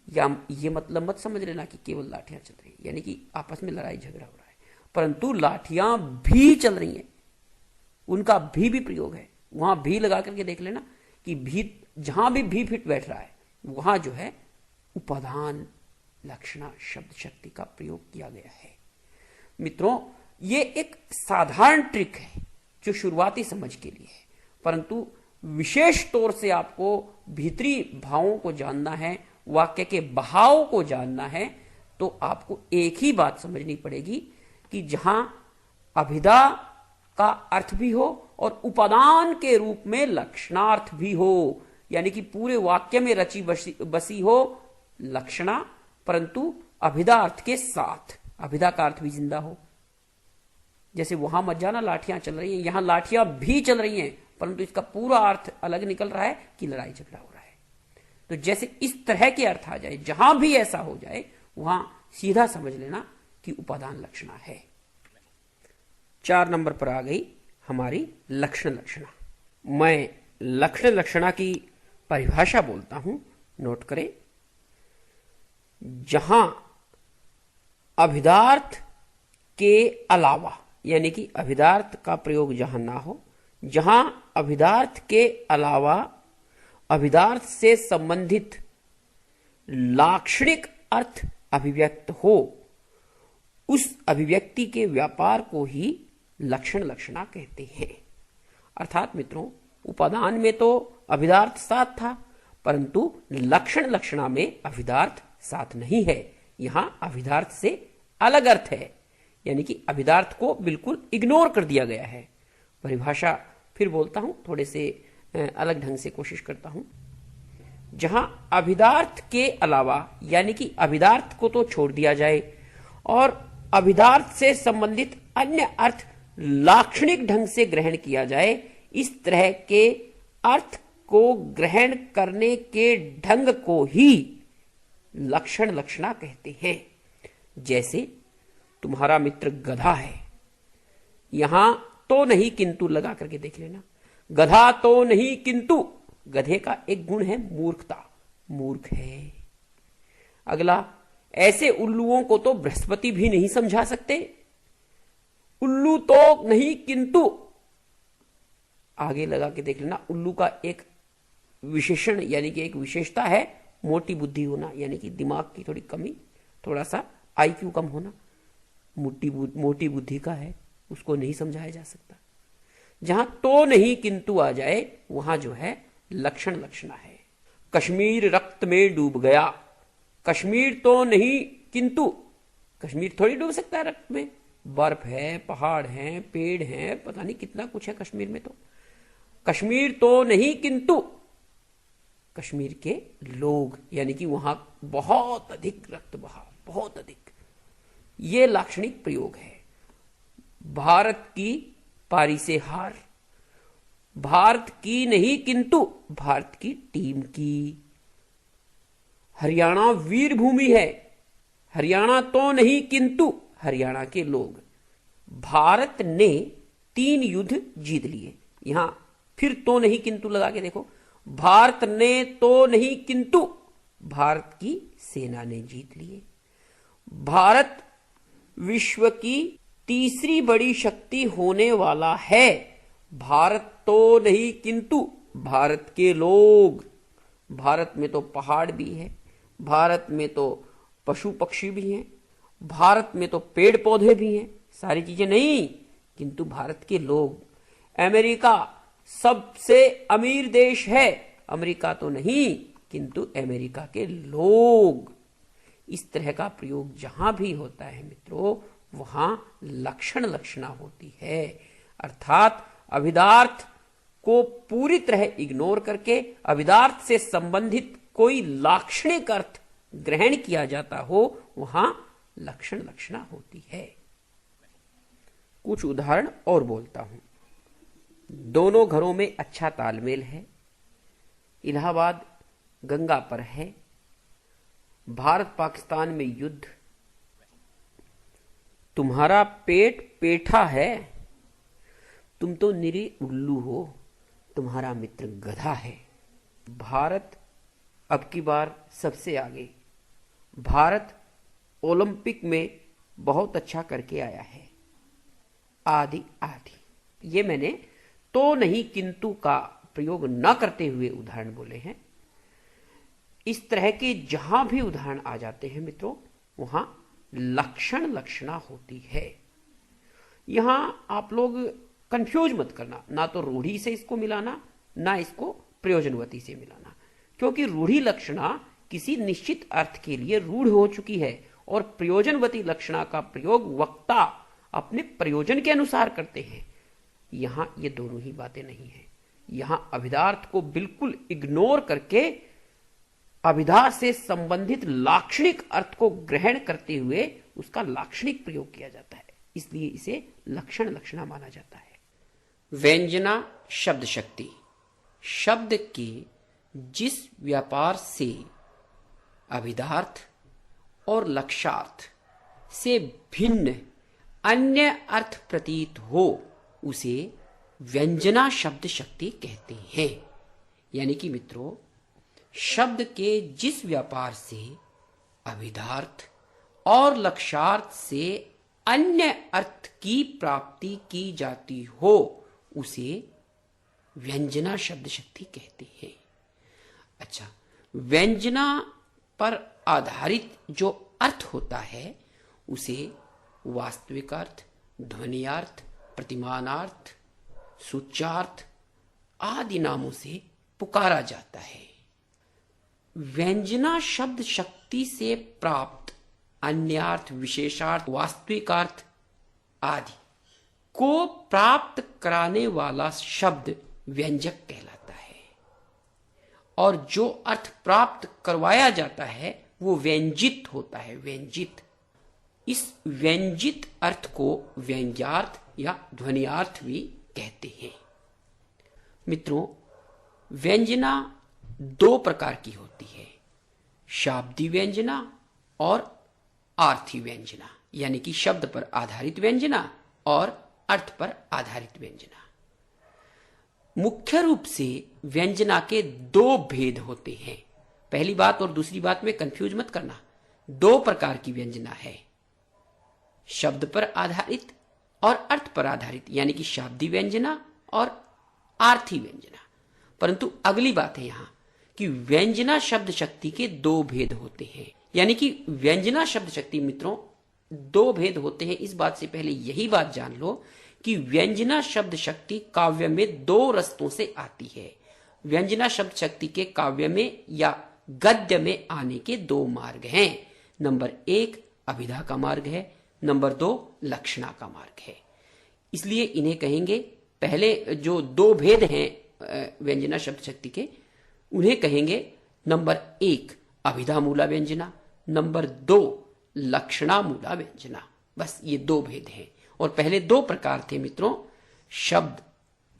या ये मतलब मत समझ लेना कि केवल लाठियां चल रही है, यानी कि आपस में लड़ाई झगड़ा हो रहा है, परंतु लाठियां भी चल रही हैं, उनका भी प्रयोग है। वहां भी लगा करके देख लेना कि भी, जहां भी फिट बैठ रहा है, वहां जो है उपादान लक्षणा शब्द शक्ति का प्रयोग किया गया है। मित्रों, ये एक साधारण ट्रिक है जो शुरुआती समझ के लिए है, परंतु विशेष तौर से आपको भीतरी भावों को जानना है, वाक्य के बहाव को जानना है, तो आपको एक ही बात समझनी पड़ेगी कि जहां अभिधा का अर्थ भी हो और उपादान के रूप में लक्षणार्थ भी हो, यानी कि पूरे वाक्य में रची बसी हो लक्षणा, परंतु अभिधा अर्थ के साथ, अभिधा का अर्थ भी जिंदा हो। जैसे वहां मत जाना, लाठियां चल रही हैं, यहां लाठियां भी चल रही हैं, परंतु इसका पूरा अर्थ अलग निकल रहा है कि लड़ाई झगड़ा हो रहा है। तो जैसे इस तरह के अर्थ आ जाए, जहां भी ऐसा हो जाए, वहां सीधा समझ लेना कि उपादान लक्षणा है। 4 नंबर पर आ गई हमारी लक्षण लक्षणा। मैं लक्षण लक्षणा की परिभाषा बोलता हूं, नोट करें। जहां अभिधार्थ के अलावा, यानी कि अभिधार्थ का प्रयोग जहां ना हो, जहां अभिधार्थ के अलावा अभिधार्थ से संबंधित लाक्षणिक अर्थ अभिव्यक्त हो, उस अभिव्यक्ति के व्यापार को ही लक्षण लक्षणा कहते हैं। अर्थात मित्रों, उपादान में तो अभिधार्थ साथ था, परंतु लक्षण लक्षणा में अभिधार्थ साथ नहीं है। यहां अभिधार्थ से अलग अर्थ है, यानी कि अभिधार्थ को बिल्कुल इग्नोर कर दिया गया है। परिभाषा फिर बोलता हूं, थोड़े से अलग ढंग से कोशिश करता हूं। जहां अभिधार्थ के अलावा, यानी कि अभिधार्थ को तो छोड़ दिया जाए और अभिधार्थ से संबंधित अन्य अर्थ लाक्षणिक ढंग से ग्रहण किया जाए, इस तरह के अर्थ को ग्रहण करने के ढंग को ही लक्षण लक्षणा कहते हैं। जैसे तुम्हारा मित्र गधा है, यहां तो नहीं किंतु लगा करके देख लेना। गधा तो नहीं किंतु, गधे का एक गुण है मूर्खता, मूर्ख है। अगला, ऐसे उल्लुओं को तो बृहस्पति भी नहीं समझा सकते। उल्लू तो नहीं किंतु, आगे लगा के देख लेना। उल्लू का एक विशेषण यानी कि एक विशेषता है मोटी बुद्धि होना, यानी कि दिमाग की थोड़ी कमी, थोड़ा सा आईक्यू कम होना। मोटी बुद्धि का है, उसको नहीं समझाया जा सकता। जहां तो नहीं किंतु आ जाए वहां जो है लक्षण लक्षणा है। कश्मीर रक्त में डूब गया, कश्मीर तो नहीं किंतु, कश्मीर थोड़ी डूब सकता है रक्त में। बर्फ है, पहाड़ हैं, पेड़ हैं, पता नहीं कितना कुछ है कश्मीर में। तो कश्मीर तो नहीं किंतु कश्मीर के लोग, यानी कि वहां बहुत अधिक रक्त बहा, बहुत अधिक। ये लाक्षणिक प्रयोग है। भारत की पारी से हार, भारत की नहीं किंतु भारत की टीम की। हरियाणा वीर भूमि है, हरियाणा तो नहीं किंतु हरियाणा के लोग। भारत ने 3 युद्ध जीत लिए, यहां फिर तो नहीं किंतु लगा के देखो। भारत ने तो नहीं किंतु भारत की सेना ने जीत लिए। भारत विश्व की तीसरी बड़ी शक्ति होने वाला है, भारत तो नहीं किंतु भारत के लोग। भारत में तो पहाड़ भी है, भारत में तो पशु पक्षी भी हैं, भारत में तो पेड़ पौधे भी हैं, सारी चीजें नहीं किंतु भारत के लोग। अमेरिका सबसे अमीर देश है, अमेरिका तो नहीं किंतु अमेरिका के लोग। इस तरह का प्रयोग जहां भी होता है मित्रों, वहां लक्षण लक्षणा होती है। अर्थात अभिधार्थ को पूरी तरह इग्नोर करके अभिधार्थ से संबंधित कोई लाक्षणिक अर्थ ग्रहण किया जाता हो, वहां लक्षण लक्षणा होती है। कुछ उदाहरण और बोलता हूं। दोनों घरों में अच्छा तालमेल है, इलाहाबाद गंगा पर है, भारत पाकिस्तान में युद्ध, तुम्हारा पेट पेठा है, तुम तो निरी उल्लू हो, तुम्हारा मित्र गधा है। भारत अब की बार सबसे आगे, भारत ओलंपिक में बहुत अच्छा करके आया है, आदि आदि। ये मैंने तो नहीं किंतु का प्रयोग न करते हुए उदाहरण बोले हैं। इस तरह के जहां भी उदाहरण आ जाते हैं मित्रों, वहां लक्षण लक्षणा होती है। यहां आप लोग कंफ्यूज मत करना, ना तो रूढ़ी से इसको मिलाना, ना इसको प्रयोजनवती से मिलाना, क्योंकि रूढ़ी लक्षणा किसी निश्चित अर्थ के लिए रूढ़ हो चुकी है और प्रयोजनवती लक्षणा का प्रयोग वक्ता अपने प्रयोजन के अनुसार करते हैं। यहां ये दोनों ही बातें नहीं है। यहां अभिधार्थ को बिल्कुल इग्नोर करके अभिधार्थ से संबंधित लाक्षणिक अर्थ को ग्रहण करते हुए उसका लाक्षणिक प्रयोग किया जाता है, इसलिए इसे लक्षण लक्षणा माना जाता है। व्यंजना शब्द शक्ति, शब्द के जिस व्यापार से अभिधार्थ और लक्षार्थ से भिन्न अन्य अर्थ प्रतीत हो, उसे व्यंजना शब्द शक्ति कहते हैं। यानी कि मित्रों, शब्द के जिस व्यापार से अभिधार्थ और लक्षार्थ से अन्य अर्थ की प्राप्ति की जाती हो, उसे व्यंजना शब्द शक्ति कहते हैं। अच्छा, व्यंजना पर आधारित जो अर्थ होता है उसे वास्तविक अर्थ, ध्वनियार्थ, प्रतिमानार्थ, सूच्यार्थ आदि नामों से पुकारा जाता है। व्यंजना शब्द शक्ति से प्राप्त अन्यार्थ, विशेषार्थ, वास्तविकार्थ आदि को प्राप्त कराने वाला शब्द व्यंजक कहलाता है, और जो अर्थ प्राप्त करवाया जाता है वो व्यंजित होता है, व्यंजित। इस व्यंजित अर्थ को व्यंग्यार्थ या ध्वनियार्थ भी कहते हैं। मित्रों, व्यंजना 2 प्रकार की होती है, शाब्दी व्यंजना और आर्थी व्यंजना, यानी कि शब्द पर आधारित व्यंजना और अर्थ पर आधारित व्यंजना। मुख्य रूप से व्यंजना के दो भेद होते हैं। पहली बात और दूसरी बात में कंफ्यूज मत करना। दो प्रकार की व्यंजना है, शब्द पर आधारित और अर्थ पर आधारित, यानी कि शाब्दी व्यंजना और आर्थी व्यंजना। परंतु अगली बात है यहां कि व्यंजना शब्द शक्ति के दो भेद होते हैं, यानी कि व्यंजना शब्द शक्ति मित्रों दो भेद होते हैं। इस बात से पहले यही बात जान लो कि व्यंजना शब्द शक्ति काव्य में दो रस्तों से आती है। व्यंजना शब्द शक्ति के काव्य में या गद्य में आने के दो मार्ग हैं। नंबर 1 अभिधा का मार्ग है, नंबर 2 लक्षणा का मार्ग है। इसलिए इन्हें कहेंगे, पहले जो दो भेद हैं व्यंजना शब्द शक्ति के, उन्हें कहेंगे नंबर 1 अभिधा मूला व्यंजना, नंबर 2 लक्षणा मूला व्यंजना। बस ये दो भेद हैं। और पहले दो प्रकार थे मित्रों, शब्द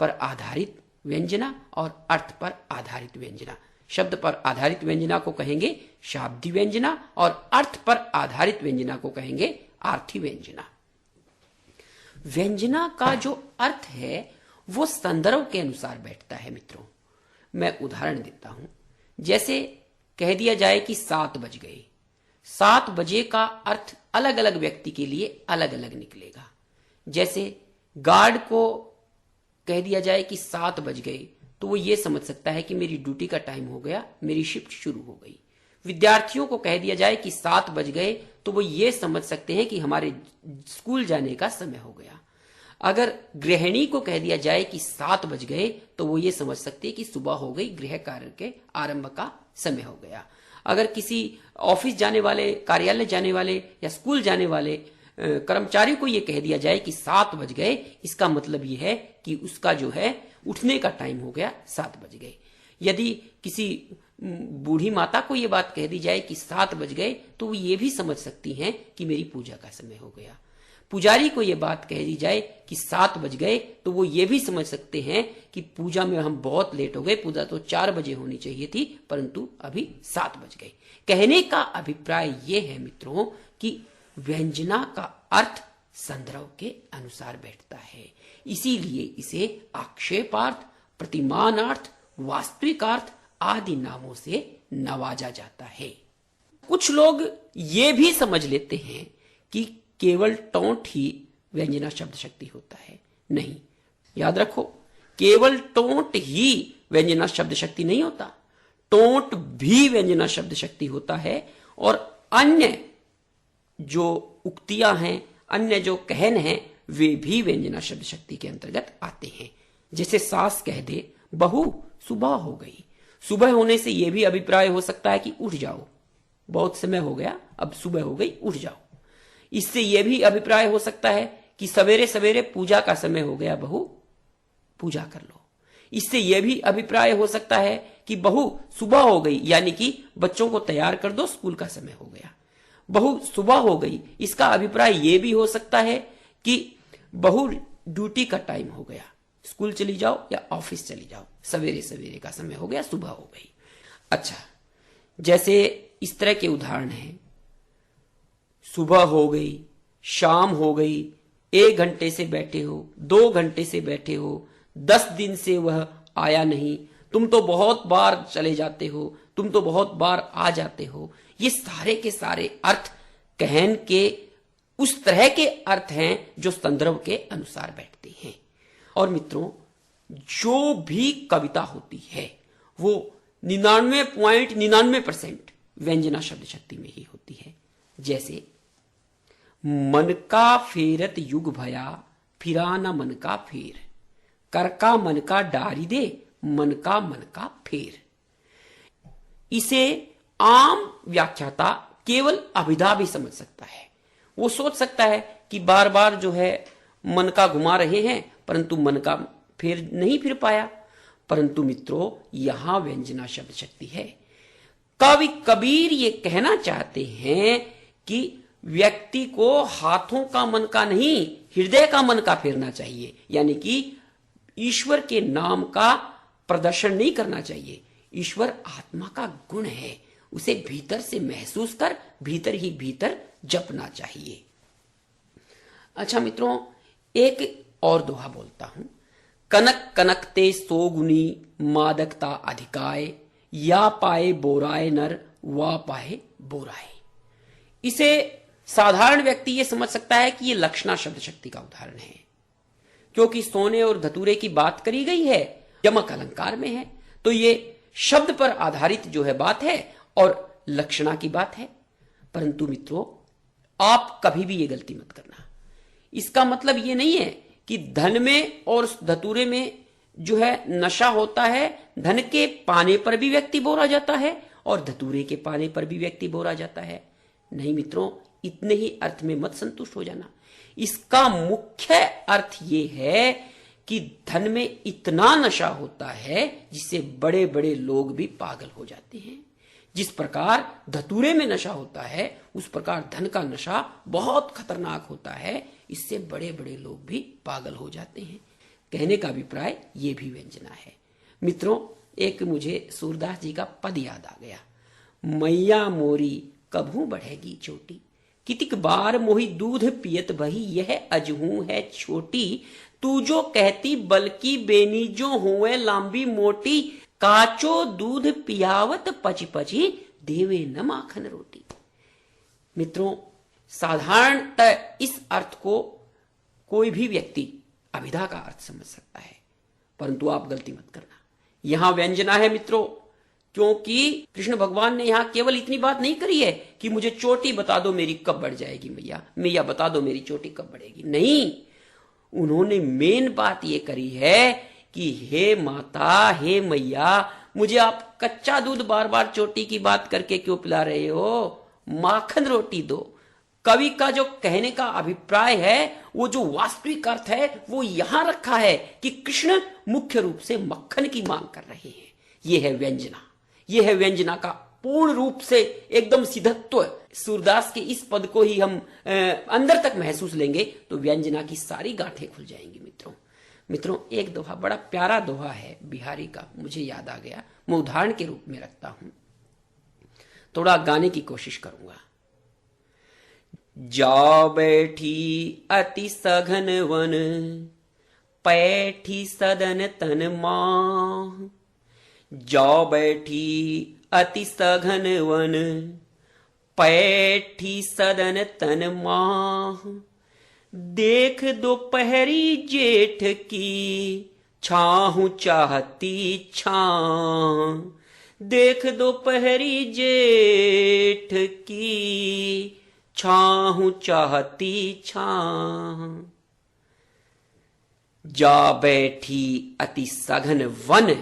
पर आधारित व्यंजना और अर्थ पर आधारित व्यंजना। शब्द पर आधारित व्यंजना को कहेंगे शाब्दी व्यंजना और अर्थ पर आधारित व्यंजना को कहेंगे आर्थी व्यंजना। व्यंजना का जो अर्थ है वो संदर्भ के अनुसार बैठता है मित्रों। मैं उदाहरण देता हूं। जैसे कह दिया जाए कि 7 बज गए। 7 बजे का अर्थ अलग अलग व्यक्ति के लिए अलग अलग निकलेगा। जैसे गार्ड को कह दिया जाए कि 7 बज गए तो वो ये समझ सकता है कि मेरी ड्यूटी का टाइम हो गया, मेरी शिफ्ट शुरू हो गई। विद्यार्थियों को कह दिया जाए कि 7 बज गए तो वो ये समझ सकते हैं कि हमारे स्कूल जाने का समय हो गया। अगर गृहिणी को कह दिया जाए कि 7 बज गए तो वो ये समझ सकते हैं कि सुबह हो गई, गृह कार्य के आरंभ का समय हो गया। अगर किसी ऑफिस जाने वाले, कार्यालय जाने वाले या स्कूल जाने वाले कर्मचारी को यह कह दिया जाए कि 7 बज गए, इसका मतलब यह है कि उसका जो है उठने का टाइम हो गया, 7 बज गए। यदि किसी बूढ़ी माता को यह बात कह दी जाए कि 7 बज गए तो वो ये भी समझ सकती हैं कि मेरी पूजा का समय हो गया। पुजारी को यह बात कह दी जाए कि 7 बज गए तो वो ये भी समझ सकते हैं कि पूजा में हम बहुत लेट हो गए, पूजा तो 4 बजे होनी चाहिए थी परंतु अभी 7 बज गए। कहने का अभिप्राय यह है मित्रों कि व्यंजना का अर्थ संदर्भ के अनुसार बैठता है। इसीलिए इसे आक्षेपार्थ, प्रतिमानार्थ, वास्तविकार्थ आदि नामों से नवाजा जाता है। कुछ लोग ये भी समझ लेते हैं कि केवल टोंट ही व्यंजना शब्द शक्ति होता है। नहीं, याद रखो, केवल टोंट ही व्यंजना शब्द शक्ति नहीं होता। टोंट भी व्यंजना शब्द शक्ति होता है और अन्य जो उक्तियां हैं, अन्य जो कहन हैं, वे भी व्यंजना शब्द शक्ति के अंतर्गत आते हैं। जैसे सास कह दे बहू सुबह हो गई। सुबह होने से यह भी अभिप्राय हो सकता है कि उठ जाओ, बहुत समय हो गया, अब सुबह हो गई, उठ जाओ। इससे यह भी अभिप्राय हो सकता है कि सवेरे सवेरे पूजा का समय हो गया, बहू पूजा कर लो। इससे यह भी अभिप्राय हो सकता है कि बहू सुबह हो गई, यानी कि बच्चों को तैयार कर दो, स्कूल का समय हो गया। बहू सुबह हो गई, इसका अभिप्राय यह भी हो सकता है कि बहू ड्यूटी का टाइम हो गया, स्कूल चली जाओ या ऑफिस चली जाओ, सवेरे सवेरे का समय हो गया, सुबह हो गई। अच्छा, जैसे इस तरह के उदाहरण हैं, सुबह हो गई, शाम हो गई, 1 घंटे से बैठे हो, 2 घंटे से बैठे हो, 10 दिन से वह आया नहीं, तुम तो बहुत बार चले जाते हो, तुम तो बहुत बार आ जाते हो। ये सारे के सारे अर्थ कहन के उस तरह के अर्थ हैं जो संदर्भ के अनुसार बैठते हैं। और मित्रों, जो भी कविता होती है वो 99.99% व्यंजना शब्द शक्ति में ही होती है। जैसे मन का फेरत युग भया, फिरा न मन का फेर, कर का मन का डारी दे, मन का फेर। इसे आम व्याख्याता केवल अभिधा भी समझ सकता है। वो सोच सकता है कि बार बार जो है मन का घुमा रहे हैं परंतु मन का फेर नहीं फिर पाया। परंतु मित्रों, यहां व्यंजना शब्द शक्ति है। कवि कबीर ये कहना चाहते हैं कि व्यक्ति को हाथों का मन का नहीं, हृदय का मन का फेरना चाहिए। यानी कि ईश्वर के नाम का प्रदर्शन नहीं करना चाहिए। ईश्वर आत्मा का गुण है, उसे भीतर से महसूस कर भीतर ही भीतर जपना चाहिए। अच्छा मित्रों, एक और दोहा बोलता हूं। कनक कनकते सोगुनी मादकता अधिकाय, या पाए बोराए नर वा पाए बोराए। इसे साधारण व्यक्ति ये समझ सकता है कि ये लक्षणा शब्द शक्ति का उदाहरण है, क्योंकि सोने और धतूरे की बात करी गई है, यमक अलंकार में है, तो ये शब्द पर आधारित जो है बात है और लक्षणा की बात है। परंतु मित्रों, आप कभी भी ये गलती मत करना। इसका मतलब ये नहीं है कि धन में और धतूरे में जो है नशा होता है, धन के पाने पर भी व्यक्ति बोरा जाता है और धतूरे के पाने पर भी व्यक्ति बोरा जाता है। नहीं मित्रों, इतने ही अर्थ में मत संतुष्ट हो जाना। इसका मुख्य अर्थ ये है कि धन में इतना नशा होता है जिससे बड़े बड़े लोग भी पागल हो जाते हैं। जिस प्रकार धतूरे में नशा होता है, उस प्रकार धन का नशा बहुत खतरनाक होता है, इससे बड़े बड़े लोग भी पागल हो जाते हैं। कहने का अभिप्राय ये भी व्यंजना है। मित्रों, एक मुझे सूरदास जी का पद याद आ गया। मैया मोरी कभू बढ़ेगी चोटी, कितिक बार मोही दूध पियत बही, यह अजहू है छोटी, तू जो कहती बल्कि बेनी जो हुए लांबी मोटी, काचो दूध पियावत पची पची, देवे न माखन रोटी। मित्रों, साधारणतः इस अर्थ को कोई भी व्यक्ति अभिधा का अर्थ समझ सकता है, परंतु आप गलती मत करना। यहां व्यंजना है मित्रों, क्योंकि कृष्ण भगवान ने यहां केवल इतनी बात नहीं करी है कि मुझे चोटी बता दो मेरी कब बढ़ जाएगी, मैया मैया बता दो मेरी चोटी कब बढ़ेगी। नहीं, उन्होंने मेन बात यह करी है कि हे माता, हे मैया, मुझे आप कच्चा दूध बार बार चोटी की बात करके क्यों पिला रहे हो, माखन रोटी दो। कवि का जो कहने का अभिप्राय है, वो जो वास्तविक अर्थ है, वो यहां रखा है कि कृष्ण मुख्य रूप से मक्खन की मांग कर रहे हैं। यह है व्यंजना, यह है व्यंजना का पूर्ण रूप से एकदम सिद्धत्व। सूरदास के इस पद को ही हम अंदर तक महसूस लेंगे तो व्यंजना की सारी गांठें खुल जाएंगी। मित्रों, एक दोहा, बड़ा प्यारा दोहा है बिहारी का, मुझे याद आ गया, मैं उदाहरण के रूप में रखता हूं, थोड़ा गाने की कोशिश करूंगा। जा बैठी अति सघन वन, पैठी सदन तन माह, जा बैठी अति सघन वन, पैठी सदन तन माह, देख दोपहरी जेठ की छाहू चाहती छां, देख दोपहरी जेठ की छाहू चाहती छां, जा बैठी अति सघन वन,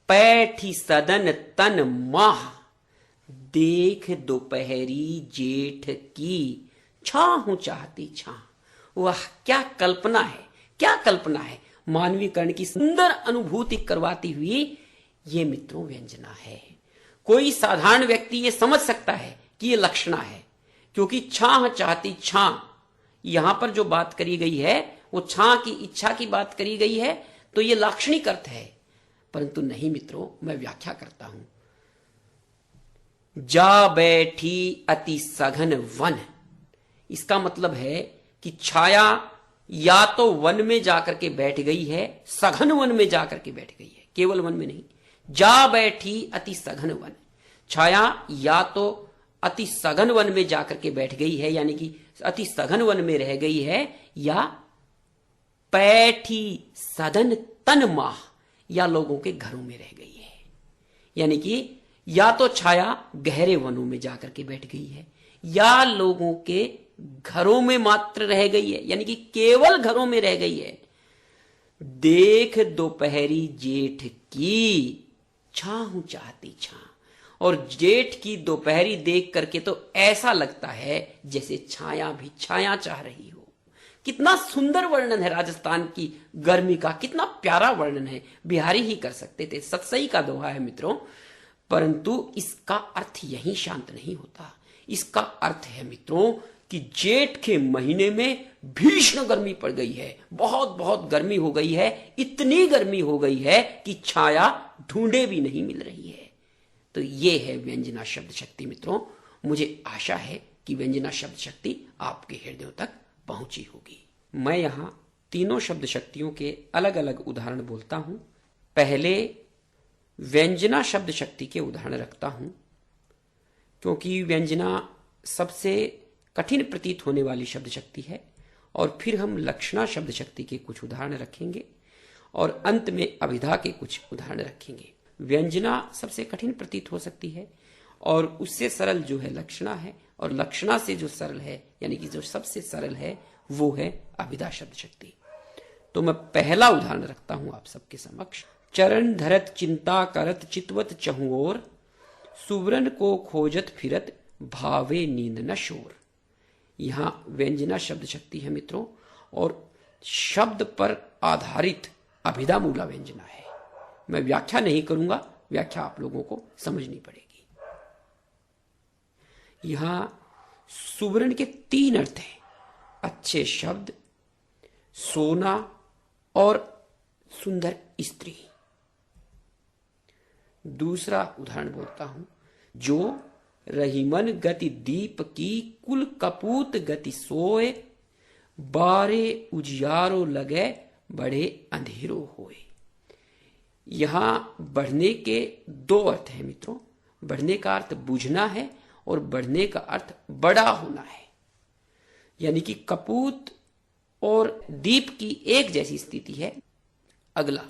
पैठी सदन तन माह, देख दोपहरी जेठ की छाहू चाहती छां। वाह, क्या कल्पना है, क्या कल्पना है। मानवीकरण की सुंदर अनुभूति करवाती हुई ये मित्रों व्यंजना है। कोई साधारण व्यक्ति ये समझ सकता है कि ये लक्षणा है, क्योंकि छाह चाहती छां, यहां पर जो बात करी गई है वो छां की इच्छा की बात करी गई है, तो ये लाक्षणिक अर्थ है। परंतु नहीं मित्रों, मैं व्याख्या करता हूं। जा बैठी अति सघन वन, इसका मतलब है कि छाया या तो वन में जाकर के बैठ गई है, सघन वन में जाकर के बैठ गई है, केवल वन में नहीं। जा बैठी अति सघन वन, छाया या तो अति सघन वन में जाकर के बैठ गई है, यानी कि अति सघन वन में रह गई है, या पैठी सदन तन माह, या लोगों के घरों में रह गई है। यानी कि या तो छाया गहरे वनों में जाकर के बैठ गई है, या लोगों के घरों में मात्र रह गई है, यानी कि केवल घरों में रह गई है। देख दोपहरी जेठ की छाहू चाहती छां, और जेठ की दोपहरी देख करके तो ऐसा लगता है जैसे छाया भी छाया चाह रही हो। कितना सुंदर वर्णन है राजस्थान की गर्मी का, कितना प्यारा वर्णन है, बिहारी ही कर सकते थे। सतसई का दोहा है मित्रों, परंतु इसका अर्थ यहीं शांत नहीं होता। इसका अर्थ है मित्रों कि जेठ के महीने में भीषण गर्मी पड़ गई है, बहुत बहुत गर्मी हो गई है, इतनी गर्मी हो गई है कि छाया ढूंढे भी नहीं मिल रही है। तो ये है व्यंजना शब्द शक्ति। मित्रों, मुझे आशा है कि व्यंजना शब्द शक्ति आपके हृदयों तक पहुंची होगी। मैं यहाँ तीनों शब्द शक्तियों के अलग अलग उदाहरण बोलता हूं। पहले व्यंजना शब्द शक्ति के उदाहरण रखता हूं, क्योंकि व्यंजना सबसे कठिन प्रतीत होने वाली शब्द शक्ति है, और फिर हम लक्षणा शब्द शक्ति के कुछ उदाहरण रखेंगे और अंत में अभिधा के कुछ उदाहरण रखेंगे। व्यंजना सबसे कठिन प्रतीत हो सकती है और उससे सरल जो है लक्षणा है, और लक्षणा से जो सरल है यानी कि जो सबसे सरल है वो है अभिधा शब्द शक्ति। तो मैं पहला उदाहरण रखता हूं आप सबके समक्ष। चरण धरत चिंता करत चितवत चहुओर, सुवर्ण को खोजत फिरत भावे नींद न शोर। यहां व्यंजना शब्द शक्ति है मित्रों, और शब्द पर आधारित अभिधा मूला व्यंजना है। मैं व्याख्या नहीं करूंगा, व्याख्या आप लोगों को समझनी पड़ेगी। यहां सुवर्ण के 3 अर्थ हैं: अच्छे शब्द, सोना और सुंदर स्त्री। दूसरा उदाहरण बोलता हूं। जो रहीमन गति दीप की कुल कपूत गति सोए, बारे उजियारो लगे बड़े अंधेरो होए। यहां बढ़ने के 2 अर्थ हैं मित्रों। बढ़ने का अर्थ बुझना है और बढ़ने का अर्थ बड़ा होना है, यानी कि कपूत और दीप की एक जैसी स्थिति है। अगला,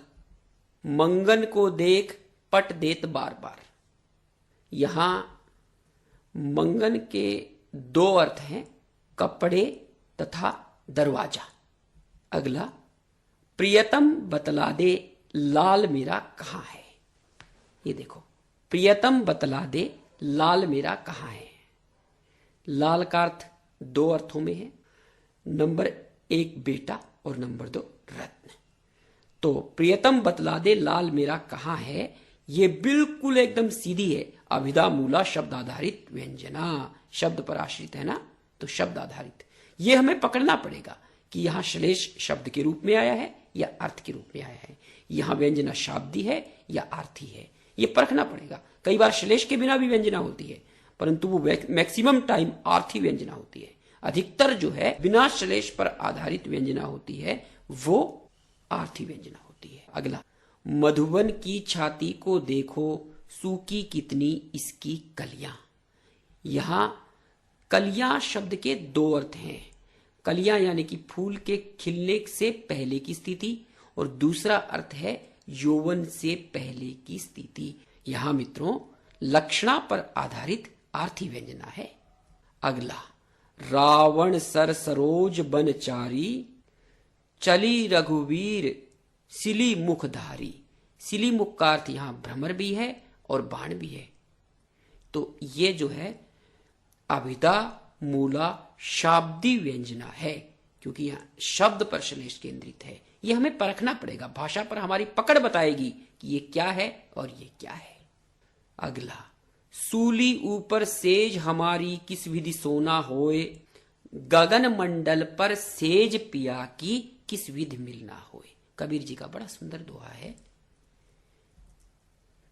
मंगन को देख पट देत बार बार। यहां मंगन के 2 अर्थ हैं, कपड़े तथा दरवाजा। अगला, प्रियतम बतला दे लाल मेरा कहां है। ये देखो, प्रियतम बतला दे लाल मेरा कहां है। लाल का अर्थ 2 अर्थों में है। नंबर 1 बेटा और नंबर 2 रत्न। तो प्रियतम बतला दे लाल मेरा कहां है, ये बिल्कुल एकदम सीधी है। अभिधा मूला शब्द आधारित व्यंजना, शब्द पर आश्रित है ना, तो शब्द आधारित। ये हमें पकड़ना पड़ेगा कि यहां श्लेष शब्द के रूप में आया है या अर्थ के रूप में आया है, यहां व्यंजना शाब्दी है या अर्थी है, ये परखना पड़ेगा। कई बार श्लेष के बिना भी व्यंजना होती है, परंतु वो मैक्सिमम टाइम आर्थी व्यंजना होती है। अधिकतर जो है बिना श्लेष पर आधारित व्यंजना होती है, वो आर्थी व्यंजना होती है। अगला, मधुबन की छाती को देखो सूखी कितनी इसकी कलियां। यहां कलियां शब्द के 2 अर्थ हैं। कलियां यानी कि फूल के खिलने से पहले की स्थिति, और दूसरा अर्थ है यौवन से पहले की स्थिति। यहां मित्रों लक्षणा पर आधारित आर्थी व्यंजना है। अगला, रावण सर सरोज बनचारी, चली रघुवीर सिली मुखधारी। सिली मुख का अर्थ यहां भ्रमर भी है और बाण भी है। तो ये जो है अभिधा मूला शाब्दी व्यंजना है, क्योंकि यहां शब्द पर श्लेष केंद्रित है। ये हमें परखना पड़ेगा, भाषा पर हमारी पकड़ बताएगी कि ये क्या है और ये क्या है। अगला, सूली ऊपर सेज हमारी किस विधि सोना होए, गगन मंडल पर सेज पिया की किस विधि मिलना होए। कबीर जी का बड़ा सुंदर दोहा है।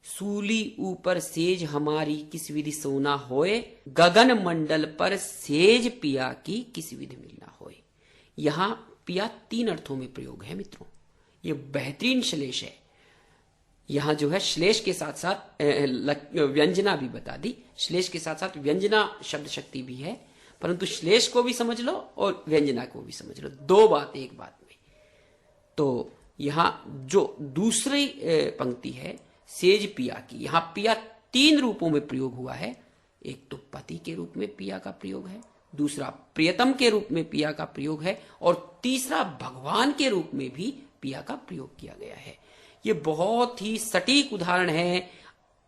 सूली ऊपर सेज हमारी किस विधि सोना होए, गगन मंडल पर सेज पिया की किस विधि मिलना होए। यहां पिया 3 अर्थों में प्रयोग है मित्रों। ये बेहतरीन श्लेष है। यहां जो है श्लेष के साथ साथ व्यंजना भी बता दी, श्लेष के साथ साथ व्यंजना शब्द शक्ति भी है, परंतु श्लेष को भी समझ लो और व्यंजना को भी समझ लो, 2 बात एक बात में। तो यहां जो दूसरी पंक्ति है सेज पिया की, यहां पिया 3 रूपों में प्रयोग हुआ है। एक तो पति के रूप में पिया का प्रयोग है, दूसरा प्रियतम के रूप में पिया का प्रयोग है, और तीसरा भगवान के रूप में भी पिया का प्रयोग किया गया है। ये बहुत ही सटीक उदाहरण है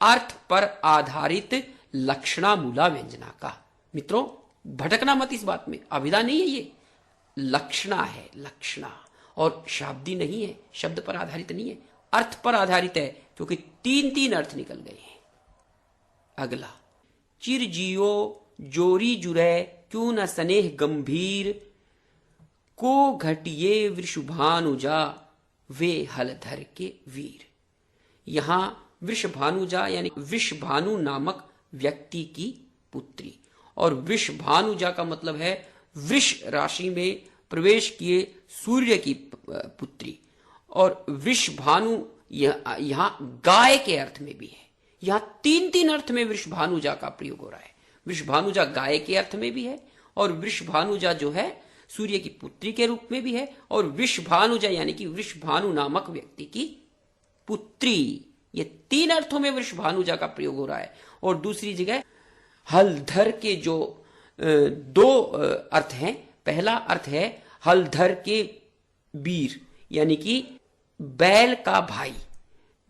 अर्थ पर आधारित लक्षणा मूला व्यंजना का। मित्रों भटकना मत इस बात में, अभिधा नहीं है, ये लक्षणा है, लक्षणा, और शाब्दी नहीं है, शब्द पर आधारित नहीं है, अर्थ पर आधारित है, क्योंकि 3 अर्थ निकल गए हैं। अगला, चिर जियो जोरी जुरै क्यों न स्नेह गंभीर, को घटिये वृषभानुजा वे हलधर के वीर। यहां वृषभानुजा यानी वृषभानु नामक व्यक्ति की पुत्री, और वृषभानुजा का मतलब है वृष राशि में प्रवेश किए सूर्य की पुत्री। और वृषभानु यहां गाय के अर्थ में भी है। यहां तीन तीन अर्थ में वृषभानुजा का प्रयोग हो रहा है। वृषभानुजा गाय के अर्थ में भी है, और वृषभानुजा जो है सूर्य की पुत्री के रूप में भी है, और वृषभानुजा यानी कि वृषभानु नामक व्यक्ति की पुत्री, ये तीन अर्थों में वृषभानुजा का प्रयोग हो रहा है। और दूसरी जगह हलधर के जो दो अर्थ हैं, पहला अर्थ है हलधर के वीर यानी कि बैल का भाई,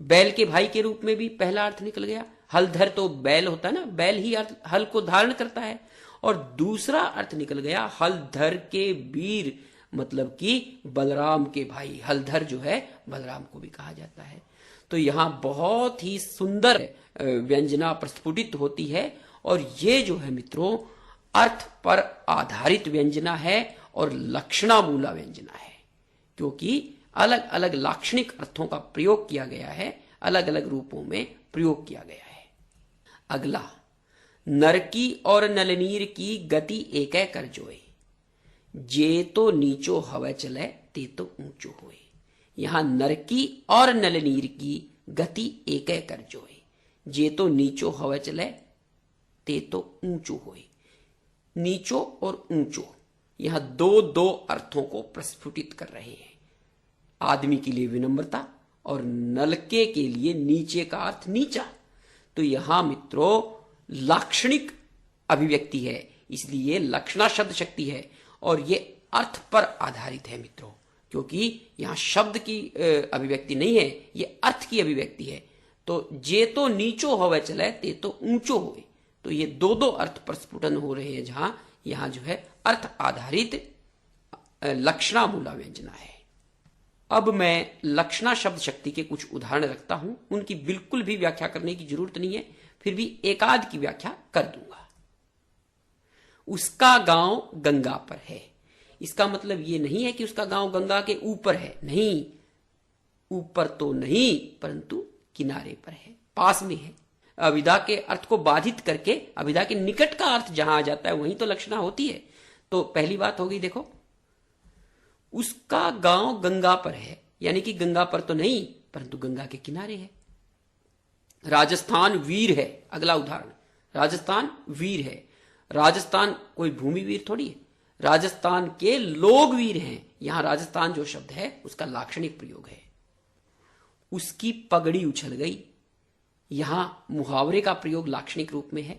बैल के भाई के रूप में भी पहला अर्थ निकल गया। हलधर तो बैल होता है ना, बैल ही हल को धारण करता है। और दूसरा अर्थ निकल गया हलधर के वीर, मतलब कि बलराम के भाई। हलधर जो है बलराम को भी कहा जाता है। तो यहां बहुत ही सुंदर व्यंजना प्रस्फुटित होती है, और ये जो है मित्रों अर्थ पर आधारित व्यंजना है और लक्षणामूला व्यंजना है, क्योंकि अलग अलग लाक्षणिक अर्थों का प्रयोग किया गया है, अलग अलग रूपों में प्रयोग किया गया है। अगला, नरकी और नलनीर की गति एकै कर जोए, जे तो नीचो हवा चले ते तो ऊंचो होए। यहां नरकी और नलनीर की गति एकै कर जोए, जे तो नीचो हवा चले ते तो ऊंचो होए। नीचो और ऊंचो यहां दो दो अर्थों को प्रस्फुटित कर रहे हैं। आदमी के लिए विनम्रता और नलके के लिए नीचे का अर्थ नीचा। तो यहां मित्रों लाक्षणिक अभिव्यक्ति है, इसलिए लक्षणा शब्द शक्ति है, और ये अर्थ पर आधारित है मित्रों, क्योंकि यहां शब्द की अभिव्यक्ति नहीं है, ये अर्थ की अभिव्यक्ति है। तो जे तो नीचो होवे चले ते तो ऊंचो होए, तो ये दो दो अर्थ प्रस्फुटन हो रहे हैं, जहां यहां जो है अर्थ आधारित लक्षणामूला व्यंजना है। अब मैं लक्षणा शब्द शक्ति के कुछ उदाहरण रखता हूं, उनकी बिल्कुल भी व्याख्या करने की जरूरत नहीं है, फिर भी एकाध की व्याख्या कर दूंगा। उसका गांव गंगा पर है, इसका मतलब यह नहीं है कि उसका गांव गंगा के ऊपर है, नहीं, ऊपर तो नहीं परंतु किनारे पर है, पास में है। अभिधा के अर्थ को बाधित करके अभिधा के निकट का अर्थ जहां आ जाता है वहीं तो लक्षणा होती है। तो पहली बात होगी, देखो उसका गांव गंगा पर है, यानी कि गंगा पर तो नहीं परंतु गंगा के किनारे है। राजस्थान वीर है, अगला उदाहरण, राजस्थान वीर है। राजस्थान कोई भूमि वीर थोड़ी है, राजस्थान के लोग वीर हैं। यहां राजस्थान जो शब्द है उसका लाक्षणिक प्रयोग है। उसकी पगड़ी उछल गई, यहां मुहावरे का प्रयोग लाक्षणिक रूप में है।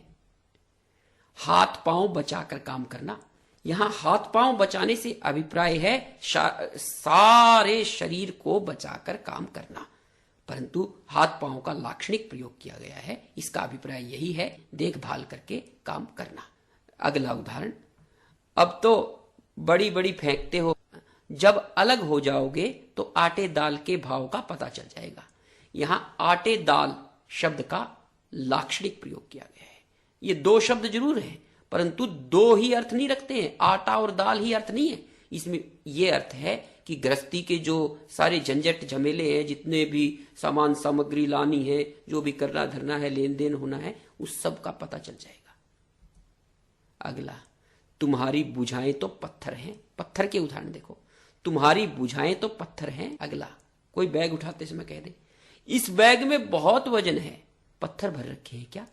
हाथ पांव बचाकर काम करना, यहां हाथ पांव बचाने से अभिप्राय है सारे शरीर को बचाकर काम करना, परंतु हाथ पांव का लाक्षणिक प्रयोग किया गया है, इसका अभिप्राय यही है देखभाल करके काम करना। अगला उदाहरण, अब तो बड़ी बड़ी फेंकते हो, जब अलग हो जाओगे तो आटे दाल के भाव का पता चल जाएगा। यहां आटे दाल शब्द का लाक्षणिक प्रयोग किया गया है। ये दो शब्द जरूर हैं परंतु दो ही अर्थ नहीं रखते हैं, आटा और दाल ही अर्थ नहीं है। इसमें यह अर्थ है कि गृहस्थी के जो सारे झंझट झमेले हैं, जितने भी सामान सामग्री लानी है, जो भी करना धरना है, लेन देन होना है, उस सब का पता चल जाएगा। अगला, तुम्हारी बुझाएं तो पत्थर हैं। पत्थर के उदाहरण देखो, तुम्हारी बुझाएं तो पत्थर हैं। अगला, कोई बैग उठाते समय कह दे इस बैग में बहुत वजन है, पत्थर भर रखे हैं क्या?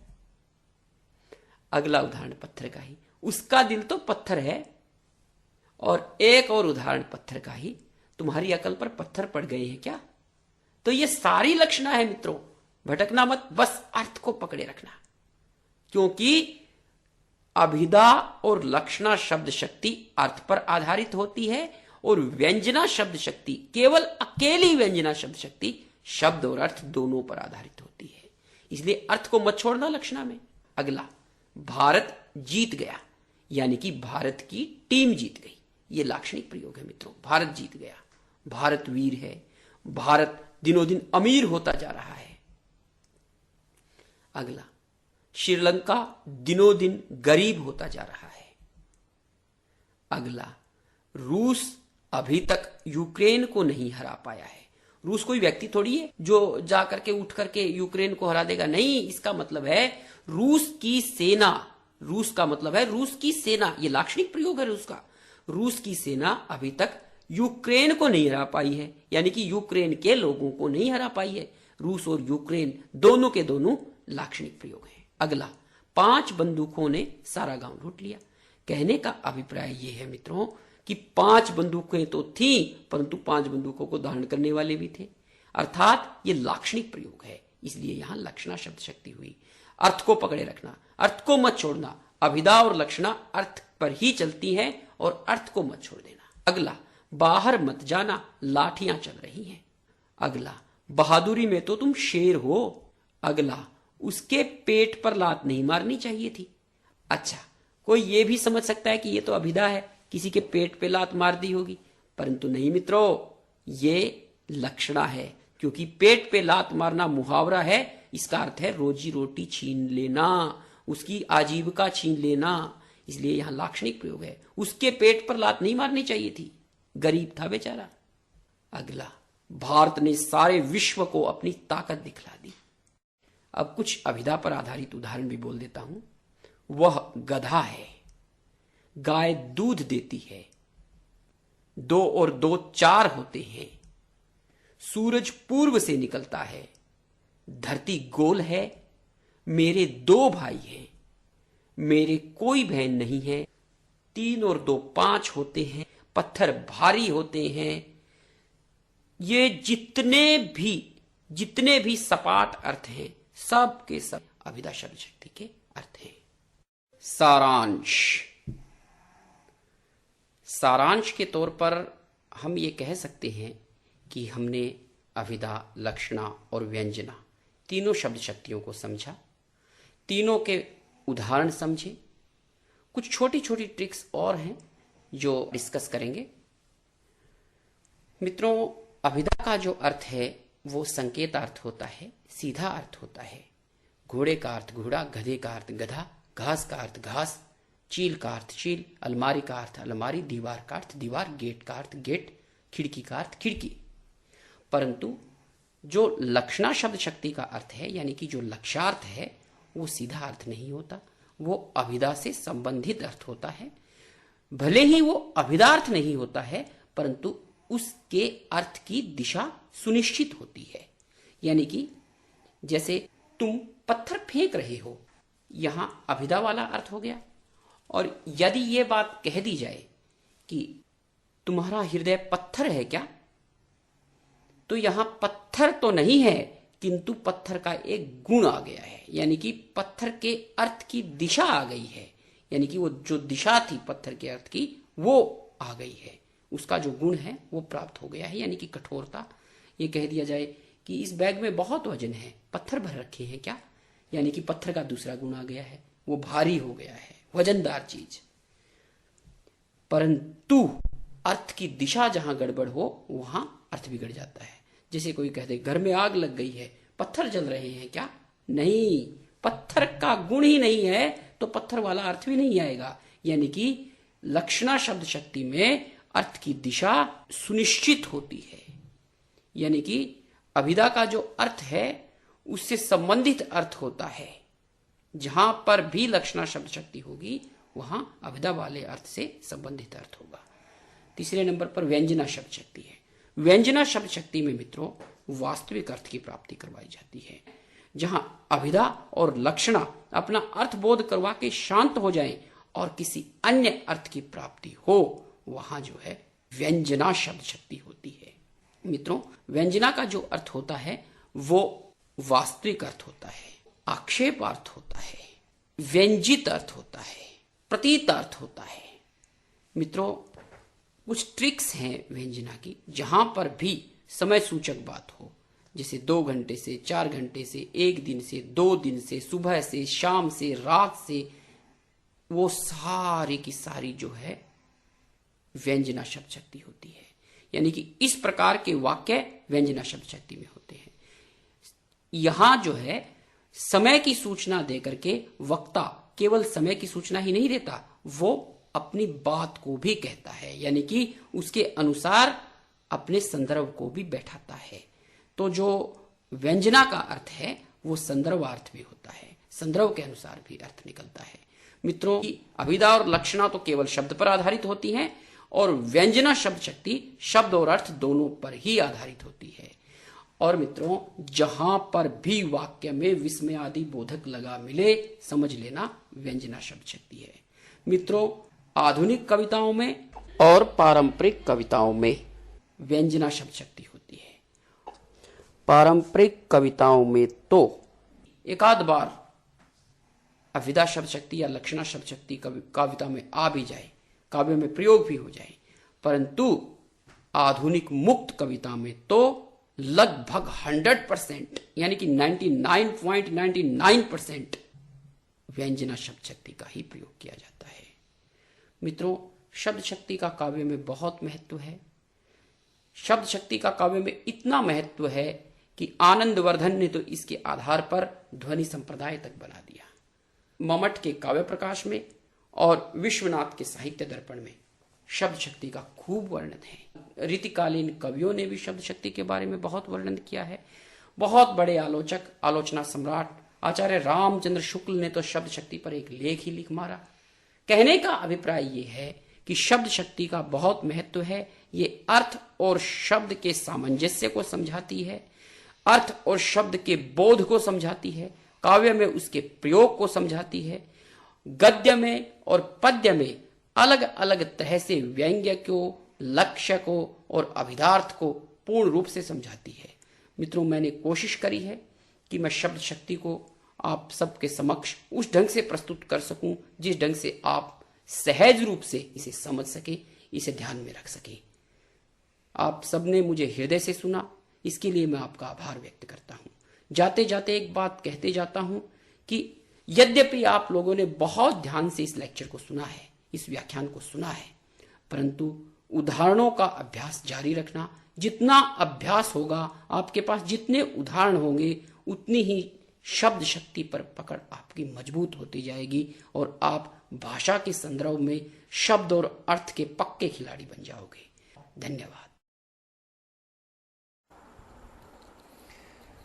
अगला उदाहरण पत्थर का ही, उसका दिल तो पत्थर है। और एक और उदाहरण पत्थर का ही, तुम्हारी अकल पर पत्थर पड़ गए हैं क्या? तो ये सारी लक्षणा है मित्रों, भटकना मत, बस अर्थ को पकड़े रखना, क्योंकि अभिधा और लक्षणा शब्द शक्ति अर्थ पर आधारित होती है और व्यंजना शब्द शक्ति, केवल अकेली व्यंजना शब्द शक्ति शब्द और अर्थ दोनों पर आधारित होती है। इसलिए अर्थ को मत छोड़ना लक्षणा में। अगला, भारत जीत गया, यानी कि भारत की टीम जीत गई, ये लाक्षणिक प्रयोग है मित्रों। भारत जीत गया, भारत वीर है, भारत दिनों दिन अमीर होता जा रहा है। अगला, श्रीलंका दिनों दिन गरीब होता जा रहा है। अगला, रूस अभी तक यूक्रेन को नहीं हरा पाया है। रूस कोई व्यक्ति थोड़ी है जो जाकर के उठ करके यूक्रेन को हरा देगा, नहीं, इसका मतलब है रूस की सेना रूस का मतलब है रूस की सेना, ये लाक्षणिक प्रयोग है रूस का। रूस की सेना अभी तक यूक्रेन को नहीं हरा पाई है, यानी कि यूक्रेन के लोगों को नहीं हरा पाई है। रूस और यूक्रेन दोनों के दोनों लाक्षणिक प्रयोग हैं। अगला, 5 बंदूकों ने सारा गांव लूट लिया। कहने का अभिप्राय यह है मित्रों कि 5 बंदूकें तो थी, परंतु 5 बंदूकों को धारण करने वाले भी थे, अर्थात ये लाक्षणिक प्रयोग है, इसलिए यहां लक्षणा शब्द शक्ति हुई। अर्थ को पकड़े रखना, अर्थ को मत छोड़ना। अभिधा और लक्षणा अर्थ पर ही चलती हैं और अर्थ को मत छोड़ देना। अगला, बाहर मत जाना, लाठियां चल रही हैं। अगला, बहादुरी में तो तुम शेर हो। अगला, उसके पेट पर लात नहीं मारनी चाहिए थी। अच्छा, कोई ये भी समझ सकता है कि ये तो अभिधा है, किसी के पेट पे लात मार दी होगी, परंतु नहीं मित्रों, ये लक्षणा है, क्योंकि पेट पे लात मारना मुहावरा है। इसका अर्थ है रोजी रोटी छीन लेना, उसकी आजीविका छीन लेना, इसलिए यहां लाक्षणिक प्रयोग है। उसके पेट पर लात नहीं मारनी चाहिए थी, गरीब था बेचारा। अगला, भारत ने सारे विश्व को अपनी ताकत दिखला दी। अब कुछ अभिधा पर आधारित उदाहरण भी बोल देता हूं। वह गधा है, गाय दूध देती है, 2 और 2 4 होते हैं, सूरज पूर्व से निकलता है, धरती गोल है, मेरे 2 भाई हैं, मेरे कोई बहन नहीं है, 3 और 2 5 होते हैं, पत्थर भारी होते हैं। ये जितने भी सपाट अर्थ हैं, सब के सब अभिधा शब्द शक्ति के अर्थ हैं। सारांश के तौर पर हम ये कह सकते हैं कि हमने अभिधा, लक्षणा और व्यंजना तीनों शब्द शक्तियों को समझा, तीनों के उदाहरण समझे। कुछ छोटी छोटी ट्रिक्स और हैं जो डिस्कस करेंगे। मित्रों, अभिधा का जो अर्थ है वो संकेतार्थ होता है, सीधा अर्थ होता है। घोड़े का अर्थ घोड़ा, गधे का अर्थ गधा, घास का अर्थ घास, चील का अर्थ चील, अलमारी का अर्थ अलमारी, दीवार का अर्थ दीवार, गेट का अर्थ गेट, खिड़की का अर्थ खिड़की। परंतु जो लक्षणा शब्द शक्ति का अर्थ है, यानी कि जो लक्ष्यार्थ है, वो सीधा अर्थ नहीं होता, वो अभिधा से संबंधित अर्थ होता है। भले ही वो अभिधार्थ नहीं होता है, परंतु उसके अर्थ की दिशा सुनिश्चित होती है। यानी कि जैसे तुम पत्थर फेंक रहे हो, यहां अभिधा वाला अर्थ हो गया। और यदि ये बात कह दी जाए कि तुम्हारा हृदय पत्थर है क्या, तो यहां पत्थर तो नहीं है, किंतु पत्थर का एक गुण आ गया है, यानी कि पत्थर के अर्थ की दिशा आ गई है। यानी कि वो जो दिशा थी पत्थर के अर्थ की, वो आ गई है, उसका जो गुण है वो प्राप्त हो गया है, यानी कि कठोरता। ये कह दिया जाए कि इस बैग में बहुत वजन है, पत्थर भर रखे हैं क्या, यानी कि पत्थर का दूसरा गुण आ गया है, वो भारी हो गया है, वजनदार चीज। परंतु अर्थ की दिशा जहां गड़बड़ हो वहां अर्थ बिगड़ जाता है। जैसे कोई कहते घर में आग लग गई है, पत्थर जल रहे हैं क्या, नहीं, पत्थर का गुण ही नहीं है तो पत्थर वाला अर्थ भी नहीं आएगा। यानी कि लक्षणा शब्द शक्ति में अर्थ की दिशा सुनिश्चित होती है, यानी कि अभिधा का जो अर्थ है उससे संबंधित अर्थ होता है। जहां पर भी लक्षणा शब्द शक्ति होगी वहां अभिधा वाले अर्थ से संबंधित अर्थ होगा। तीसरे नंबर पर व्यंजना शब्द शक्ति है। व्यंजना शब्द शक्ति में मित्रों वास्तविक अर्थ की प्राप्ति करवाई जाती है। जहां अभिधा और लक्षणा अपना अर्थ बोध करवा के शांत हो जाएं और किसी अन्य अर्थ की प्राप्ति हो, वहां जो है व्यंजना शब्द शक्ति होती है। मित्रों, व्यंजना का जो अर्थ होता है वो वास्तविक अर्थ होता है, आक्षेप अर्थ होता है, व्यंजित अर्थ होता है, प्रतीत अर्थ होता है। मित्रों, कुछ ट्रिक्स हैं व्यंजना की, जहां पर भी समय सूचक बात हो, जैसे 2 घंटे से 4 घंटे से, 1 दिन से, 2 दिन से, सुबह से, शाम से, रात से, वो सारी की सारी जो है व्यंजना शब्द शक्ति होती है। यानी कि इस प्रकार के वाक्य व्यंजना शब्द शक्ति में होते हैं। यहां जो है समय की सूचना देकर के वक्ता केवल समय की सूचना ही नहीं देता, वो अपनी बात को भी कहता है, यानी कि उसके अनुसार अपने संदर्भ को भी बैठाता है। तो जो व्यंजना का अर्थ है वो संदर्भार्थ भी होता है, संदर्भ के अनुसार भी अर्थ निकलता है। मित्रों, अभिधा और लक्षणा तो केवल शब्द पर आधारित होती हैं और व्यंजना शब्द शक्ति शब्द और अर्थ दोनों पर ही आधारित होती है। और मित्रों, जहां पर भी वाक्य में विस्मय आदि बोधक लगा मिले, समझ लेना व्यंजना शब्द शक्ति है। मित्रों, आधुनिक कविताओं में और पारंपरिक कविताओं में व्यंजना शब्द शक्ति होती है। पारंपरिक कविताओं में तो एकाध बार अभिधा शब्द शक्ति या लक्षणा शब्द शक्ति कविता में आ भी जाए, काव्य में प्रयोग भी हो जाए, परंतु आधुनिक मुक्त कविता में तो लगभग 100% यानी कि 99.99% व्यंजना शब्द शक्ति का ही प्रयोग किया जाता है। मित्रों, शब्द शक्ति का काव्य में बहुत महत्व है। शब्द शक्ति का काव्य में इतना महत्व है कि आनंदवर्धन ने तो इसके आधार पर ध्वनि संप्रदाय तक बना दिया। मम्मट के काव्य प्रकाश में और विश्वनाथ के साहित्य दर्पण में शब्द शक्ति का खूब वर्णन है। रीतिकालीन कवियों ने भी शब्द शक्ति के बारे में बहुत वर्णन किया है। बहुत बड़े आलोचक, आलोचना सम्राट आचार्य रामचंद्र शुक्ल ने तो शब्द शक्ति पर एक लेख ही लिख मारा। कहने का अभिप्राय यह है कि शब्द शक्ति का बहुत महत्व है। ये अर्थ और शब्द के सामंजस्य को समझाती है, अर्थ और शब्द के बोध को समझाती है, काव्य में उसके प्रयोग को समझाती है, गद्य में और पद्य में अलग अलग तरह से व्यंग्य को, लक्ष्य को और अभिधार्थ को पूर्ण रूप से समझाती है। मित्रों, मैंने कोशिश करी है कि मैं शब्द शक्ति को आप सबके समक्ष उस ढंग से प्रस्तुत कर सकूं जिस ढंग से आप सहज रूप से इसे समझ सके, इसे ध्यान में रख सके। आप सबने मुझे हृदय से सुना, इसके लिए मैं आपका आभार व्यक्त करता हूं। जाते जाते एक बात कहते जाता हूं कि यद्यपि आप लोगों ने बहुत ध्यान से इस लेक्चर को सुना है, इस व्याख्यान को सुना है, परंतु उदाहरणों का अभ्यास जारी रखना। जितना अभ्यास होगा, आपके पास जितने उदाहरण होंगे, उतनी ही शब्द शक्ति पर पकड़ आपकी मजबूत होती जाएगी और आप भाषा के संदर्भ में शब्द और अर्थ के पक्के खिलाड़ी बन जाओगे। धन्यवाद।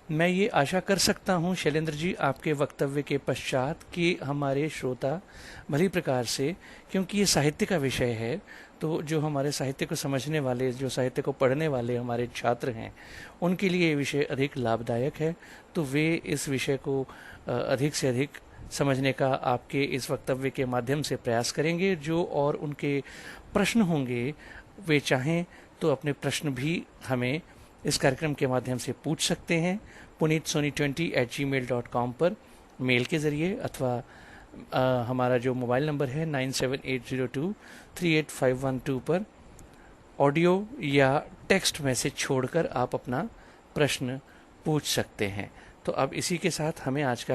मैं ये आशा कर सकता हूँ शैलेंद्र जी, आपके वक्तव्य के पश्चात कि हमारे श्रोता भली प्रकार से, क्योंकि ये साहित्य का विषय है, तो जो हमारे साहित्य को समझने वाले, जो साहित्य को पढ़ने वाले हमारे छात्र हैं, उनके लिए ये विषय अधिक लाभदायक है। तो वे इस विषय को अधिक से अधिक समझने का आपके इस वक्तव्य के माध्यम से प्रयास करेंगे। जो और उनके प्रश्न होंगे, वे चाहें तो अपने प्रश्न भी हमें इस कार्यक्रम के माध्यम से पूछ सकते हैं punitsoni20@gmail.com पर मेल के जरिए, अथवा हमारा जो मोबाइल नंबर है 9780238512 पर ऑडियो या टेक्स्ट मैसेज छोड़कर आप अपना प्रश्न पूछ सकते हैं। तो अब इसी के साथ हमें आज का